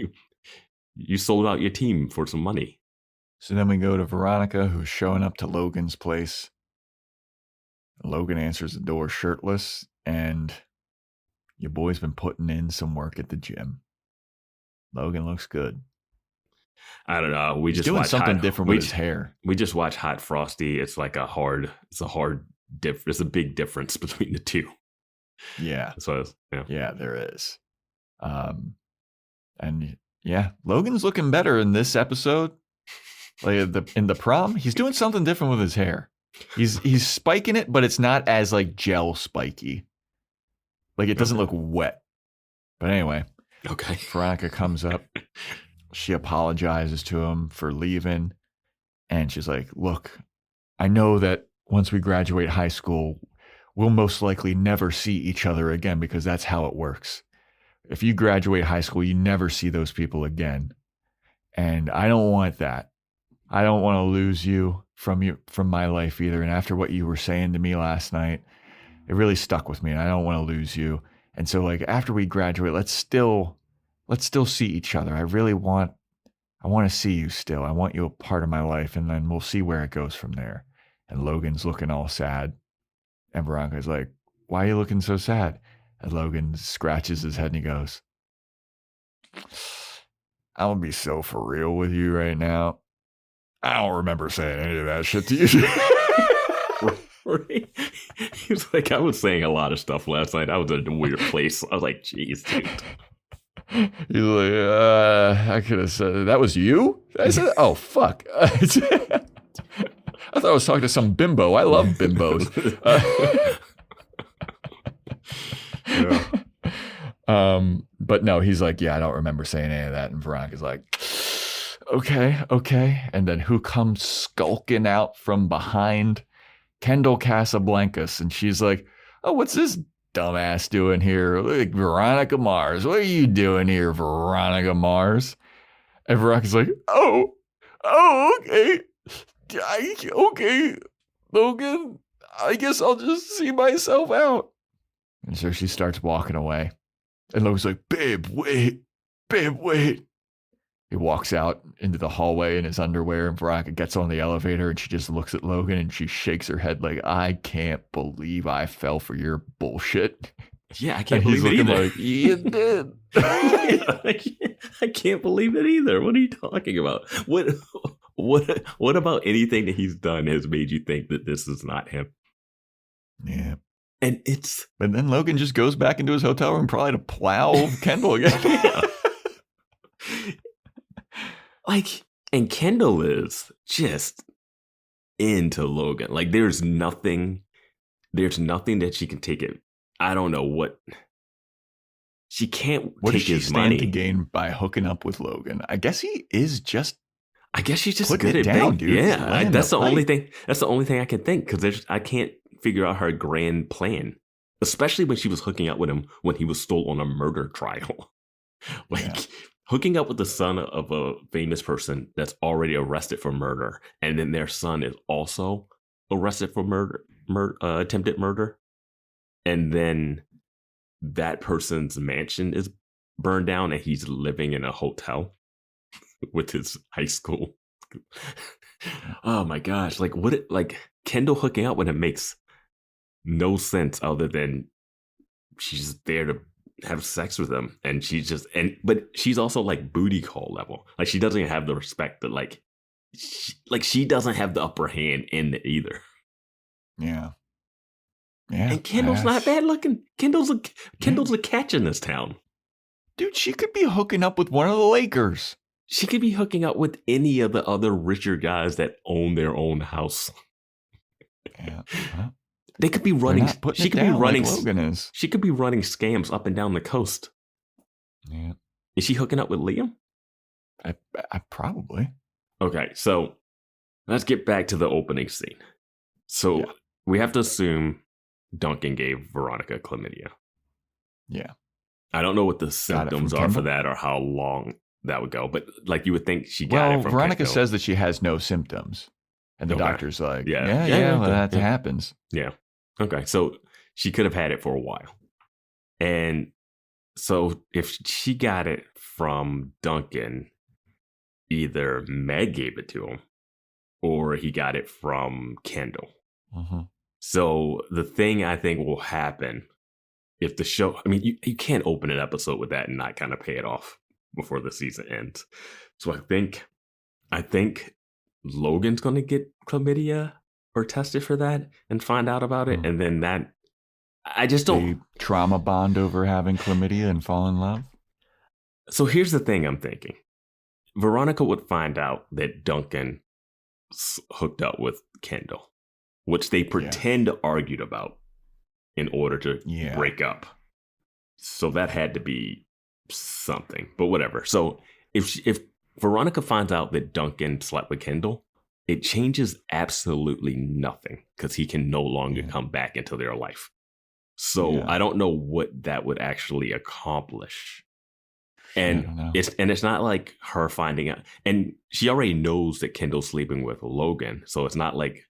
G: you sold out your team for some money.
F: So then we go to Veronica, who's showing up to Logan's place. Logan answers the door shirtless, and your boy's been putting in some work at the gym. Logan looks good.
G: I don't know.
F: He's just doing something different with his hair.
G: We just watch Hot Frosty. It's like it's a big difference between the two.
F: Yeah.
G: So
F: yeah, there is. And yeah, Logan's looking better in this episode. Like in the prom, he's doing something different with his hair. He's spiking it, but it's not as like gel spiky. Like it doesn't look wet. But anyway,
G: okay.
F: Veronica comes up. She apologizes to him for leaving. And she's like, look, I know that once we graduate high school, we'll most likely never see each other again because that's how it works. If you graduate high school, you never see those people again. And I don't want that. I don't want to lose you from my life either. And after what you were saying to me last night, it really stuck with me and I don't want to lose you. And so like after we graduate, let's still see each other. I want to see you still. I want you a part of my life and then we'll see where it goes from there. And Logan's looking all sad. And Veronica's like, why are you looking so sad? And Logan scratches his head and he goes, I'm going to be so for real with you right now. I don't remember saying any of that shit to you.
G: He was like, I was saying a lot of stuff last night. I was in a weird place. I was like, geez, dude.
F: He's like, I could have said, that was you? I said, oh, fuck. I thought I was talking to some bimbo. I love bimbos. But no, he's like, yeah, I don't remember saying any of that. And Veronica's like, okay. And then who comes skulking out from behind Kendall Casablancas, and she's like, oh, what's this dumbass doing here? Like, Veronica Mars. What are you doing here, Veronica Mars? And Veronica's like, oh, okay. Okay, Logan, I guess I'll just see myself out. And so she starts walking away. And Logan's like, babe, wait. He walks out into the hallway in his underwear, and Veronica gets on the elevator, and she just looks at Logan, and she shakes her head like, I can't believe I fell for your bullshit.
G: Yeah, I can't believe it either.
F: Like, you did.
G: I can't believe it either. What are you talking about? What about anything that he's done has made you think that this is not him?
F: Yeah.
G: And
F: then Logan just goes back into his hotel room probably to plow Kendall again.
G: And Kendall is just into Logan. Like, there's nothing that she can take it. I don't know what she can't take his money.
F: What does she stand to gain by hooking up with Logan? I guess she's just
G: good at
F: down, dude.
G: Yeah, that's the only thing. That's the only thing I can think, because I can't figure out her grand plan, especially when she was hooking up with him when he was still on a murder trial. Hooking up with the son of a famous person that's already arrested for murder, and then their son is also arrested for attempted murder, and then that person's mansion is burned down, and he's living in a hotel with his high school. Oh my gosh! Like Kendall hooking up with him makes no sense other than she's there to have sex with him, and but she's also like booty call level. Like, she doesn't have the respect that she doesn't have the upper hand in it either.
F: Yeah.
G: And Kendall's not bad looking. Kendall's a catch in this town.
F: Dude, she could be hooking up with one of the Lakers.
G: She could be hooking up with any of the other richer guys that own their own house.
F: Yeah.
G: They could be running. She could be running.
F: Like Logan is.
G: She could be running scams up and down the coast.
F: Yeah.
G: Is she hooking up with Liam?
F: I probably.
G: Okay, so let's get back to the opening scene. So we have to assume Duncan gave Veronica chlamydia.
F: Yeah.
G: I don't know what the symptoms are for that or how long that would go, but like, you would think she got it from
F: Veronica
G: Kendall.
F: says that she has no symptoms, and the doctor's like, yeah, that happens.
G: Yeah. Okay, so she could have had it for a while. And so if she got it from Duncan, either Meg gave it to him or he got it from Kendall.
F: Mm-hmm.
G: So the thing I think will happen if the show, I mean, you can't open an episode with that and not kind of pay it off before the season ends. So I think Logan's going to get chlamydia or tested for that and find out about it. And then that, I just don't.
F: They trauma bond over having chlamydia and fall in love.
G: So here's the thing I'm thinking. Veronica would find out that Duncan hooked up with Kendall, which they pretend argued about in order to break up. So that had to be something, but whatever. So if Veronica finds out that Duncan slept with Kendall, it changes absolutely nothing because he can no longer come back into their life. So I don't know what that would actually accomplish. And it's not like her finding out. And she already knows that Kendall's sleeping with Logan. So it's not like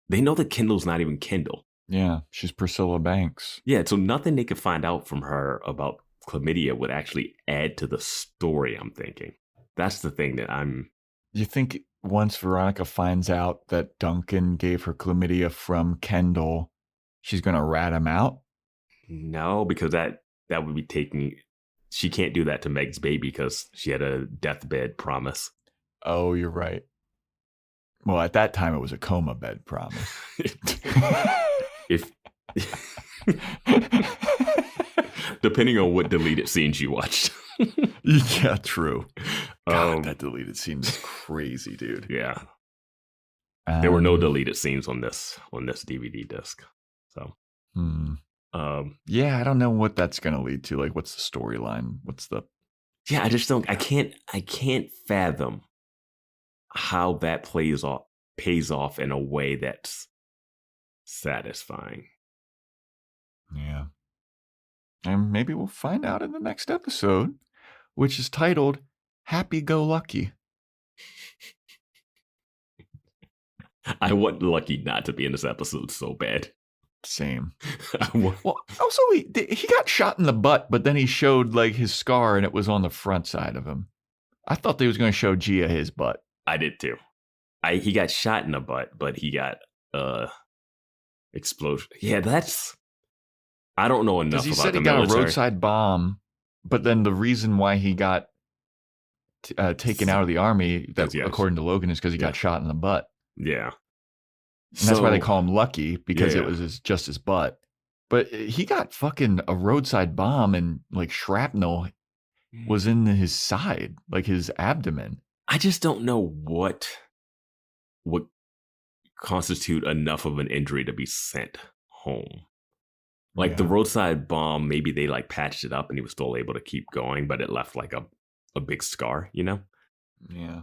G: they know that Kendall's not even Kendall.
F: Yeah, she's Priscilla Banks.
G: Yeah, so nothing they could find out from her about chlamydia would actually add to the story, I'm thinking. That's the thing that I'm...
F: You think once Veronica finds out that Duncan gave her chlamydia from Kendall, she's going to rat him out?
G: No, because that would be taking... She can't do that to Meg's baby because she had a deathbed promise.
F: Oh, you're right. Well, at that time, it was a coma bed promise.
G: Depending on what deleted scenes you watched.
F: Yeah, true. God, that deleted scene is crazy, dude.
G: Yeah. There were no deleted scenes on this DVD disc. So.
F: Yeah, I don't know what that's going to lead to. Like, what's the storyline?
G: Yeah, I just don't. I can't fathom how that pays off in a way that's satisfying.
F: Yeah. And maybe we'll find out in the next episode, which is titled Happy Go Lucky.
G: I want Lucky not to be in this episode so bad.
F: Same. Well, also, he got shot in the butt, but then he showed like his scar and it was on the front side of him. I thought they was going to show Gia his butt.
G: I did too. He got shot in the butt, but he got explosion. Yeah, I don't know enough about the military.
F: He said he got a roadside bomb, but then the reason why he got taken out of the army, according to Logan, is because he got shot in the butt.
G: Yeah.
F: And that's why they call him Lucky, because it was just his butt. But he got fucking a roadside bomb and like shrapnel was in his side, like his abdomen.
G: I just don't know what would constitute enough of an injury to be sent home. Like the roadside bomb, maybe they like patched it up and he was still able to keep going, but it left like a big scar, you know?
F: Yeah.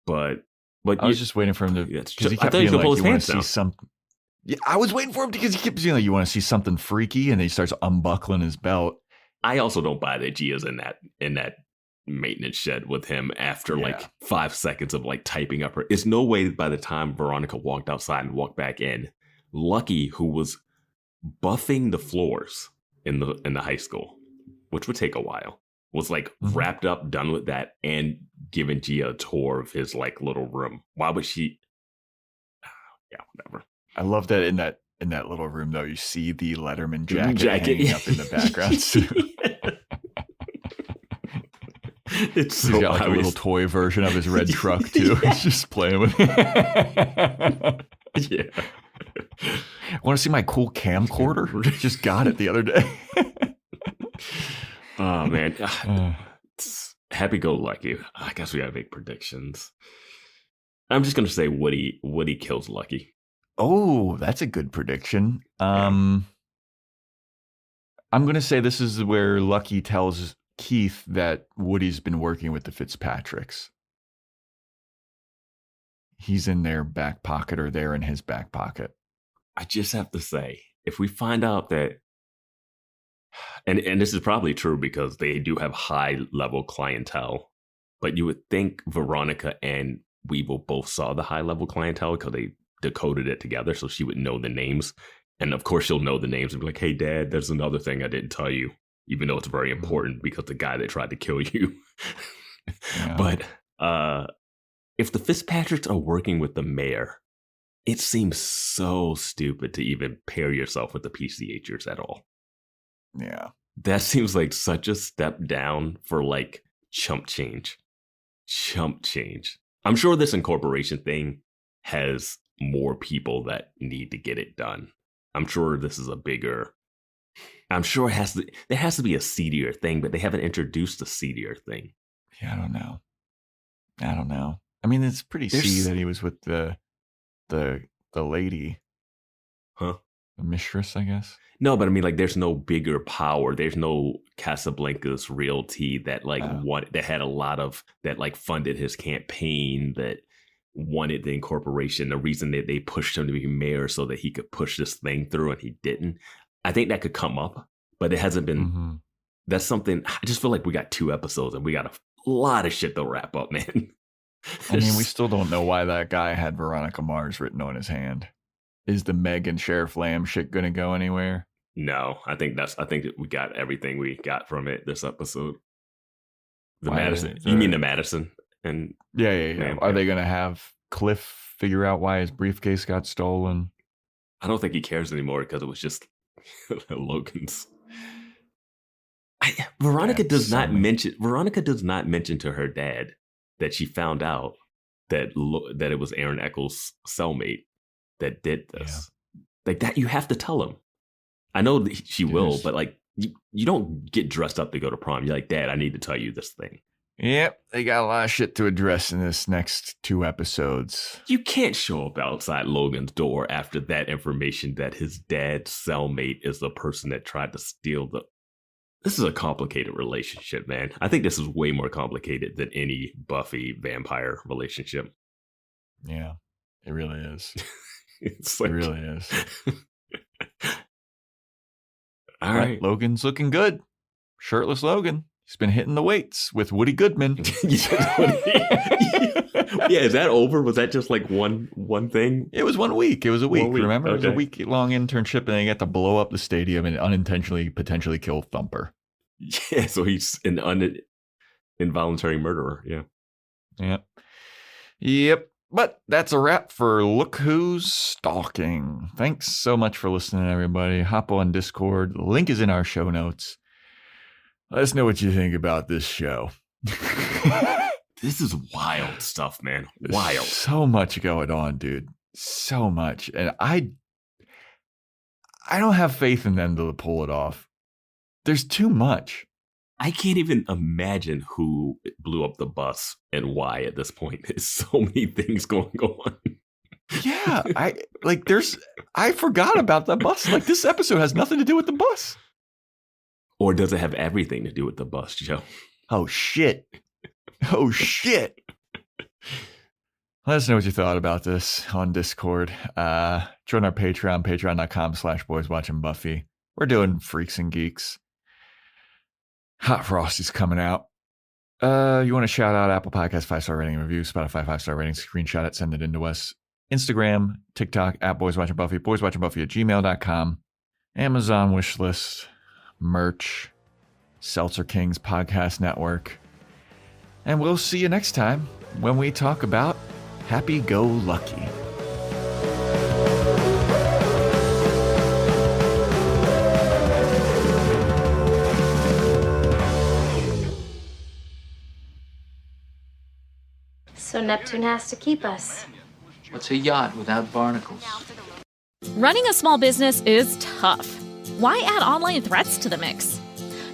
G: But
F: I was just waiting for him to, because he kept
G: being
F: like,
G: you
F: want to see something. Yeah, I was waiting for him because he kept saying like, you want to see something freaky, and then he starts unbuckling his belt.
G: I also don't buy that Gia's in that maintenance shed with him after like 5 seconds of like typing up her. It's no way by the time Veronica walked outside and walked back in, Lucky, who was buffing the floors in the high school, which would take a while, was like wrapped up, done with that, and giving Gia a tour of his like little room. Why would she? Yeah, whatever.
F: I love that in that little room though, you see the Letterman jacket hanging up in the background too.
G: It's so
F: He's got like a little toy version of his red truck too. He's just playing with it.
G: Yeah.
F: Want to see my cool camcorder? Just got it the other day.
G: Oh man. Happy go lucky. I guess we gotta make predictions. I'm just gonna say Woody kills Lucky.
F: Oh, that's a good prediction. I'm gonna say this is where Lucky tells Keith that Woody's been working with the Fitzpatricks. He's in their back pocket, or they're in his back pocket.
G: I just have to say, if we find out that, and this is probably true because they do have high level clientele, but you would think Veronica and Weevil both saw the high level clientele because they decoded it together, so she would know the names. And of course she'll know the names and be like, hey dad, there's another thing I didn't tell you, even though it's very important because the guy that tried to kill you.
F: Yeah.
G: But if the Fitzpatricks are working with the mayor, it seems so stupid to even pair yourself with the PCHers at all.
F: Yeah.
G: That seems like such a step down for like chump change. I'm sure this incorporation thing has more people that need to get it done. I'm sure this is I'm sure there has to be a seedier thing, but they haven't introduced the seedier thing.
F: Yeah, I don't know. I mean, it's pretty seedy that he was with the lady.
G: Huh?
F: The mistress, I guess.
G: No, but I mean, like, there's no bigger power. There's no Casablanca's realty that that had a lot of, that like funded his campaign, that wanted the incorporation. The reason that they pushed him to be mayor so that he could push this thing through, and he didn't. I think that could come up, but it hasn't been. That's something. I just feel like we got 2 episodes and we got a lot of shit to wrap up, man.
F: I mean, we still don't know why that guy had Veronica Mars written on his hand. Is the Meg and Sheriff Lamb shit going to go anywhere?
G: No, I think we got everything we got from it this episode. Madison. You mean the Madison? And
F: yeah. Are they going to have Cliff figure out why his briefcase got stolen?
G: I don't think he cares anymore because it was just Logan's. Veronica does not mention to her dad that she found out that it was Aaron Eccles' cellmate that did this. Yeah. Like that, you have to tell him. I know that she will, but like you don't get dressed up to go to prom. You're like, Dad, I need to tell you this thing.
F: Yep, they got a lot of shit to address in this next 2 episodes.
G: You can't show up outside Logan's door after that information that his dad's cellmate is the person that tried to steal the... This is a complicated relationship, man. I think this is way more complicated than any Buffy vampire relationship.
F: Yeah, it really is.
G: It's like,
F: It really is.
G: All right.
F: Logan's looking good. Shirtless Logan. He's been hitting the weights with Woody Goodman.
G: Yeah, is that over? Was that just like one thing?
F: It was 1 week. It was a week. Remember?
G: Okay.
F: It was a week-long internship, and then he got to blow up the stadium and unintentionally potentially kill Thumper.
G: Yeah, so he's an involuntary murderer. Yeah.
F: Yep. But that's a wrap for Look Who's Stalking. Thanks so much for listening, everybody. Hop on Discord. The link is in our show notes. Let us know what you think about this show.
G: This is wild stuff, man. Wild.
F: There's so much going on, dude. So much. And I don't have faith in them to pull it off. There's too much.
G: I can't even imagine who blew up the bus and why at this point. There's so many things going on.
F: Yeah. I forgot about the bus. Like, this episode has nothing to do with the bus.
G: Or does it have everything to do with the bus, Joe?
F: Oh, shit. Oh, shit. Let us know what you thought about this on Discord. Join our Patreon, patreon.com/boyswatchingbuffy. We're doing Freaks and Geeks. Hot Frosty's coming out. You want to shout out Apple Podcast 5-star rating and review, Spotify 5-star rating, screenshot it, send it into us. Instagram, TikTok, @boyswatchingbuffy, boyswatchingbuffy@gmail.com. Amazon wishlist, merch, Seltzer Kings Podcast Network. And we'll see you next time when we talk about Happy Go Lucky.
M: So Neptune has to keep us.
D: What's a yacht without barnacles?
N: Running a small business is tough. Why add online threats to the mix?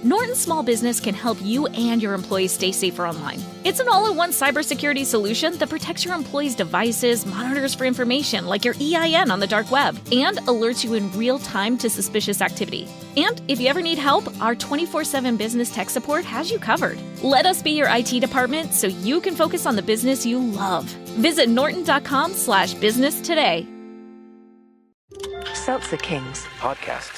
N: Norton Small Business can help you and your employees stay safer online. It's an all-in-one cybersecurity solution that protects your employees' devices, monitors for information like your EIN on the dark web, and alerts you in real time to suspicious activity. And if you ever need help, our 24/7 business tech support has you covered. Let us be your IT department so you can focus on the business you love. Visit norton.com/business today.
O: Seltzer Kings
P: podcasts.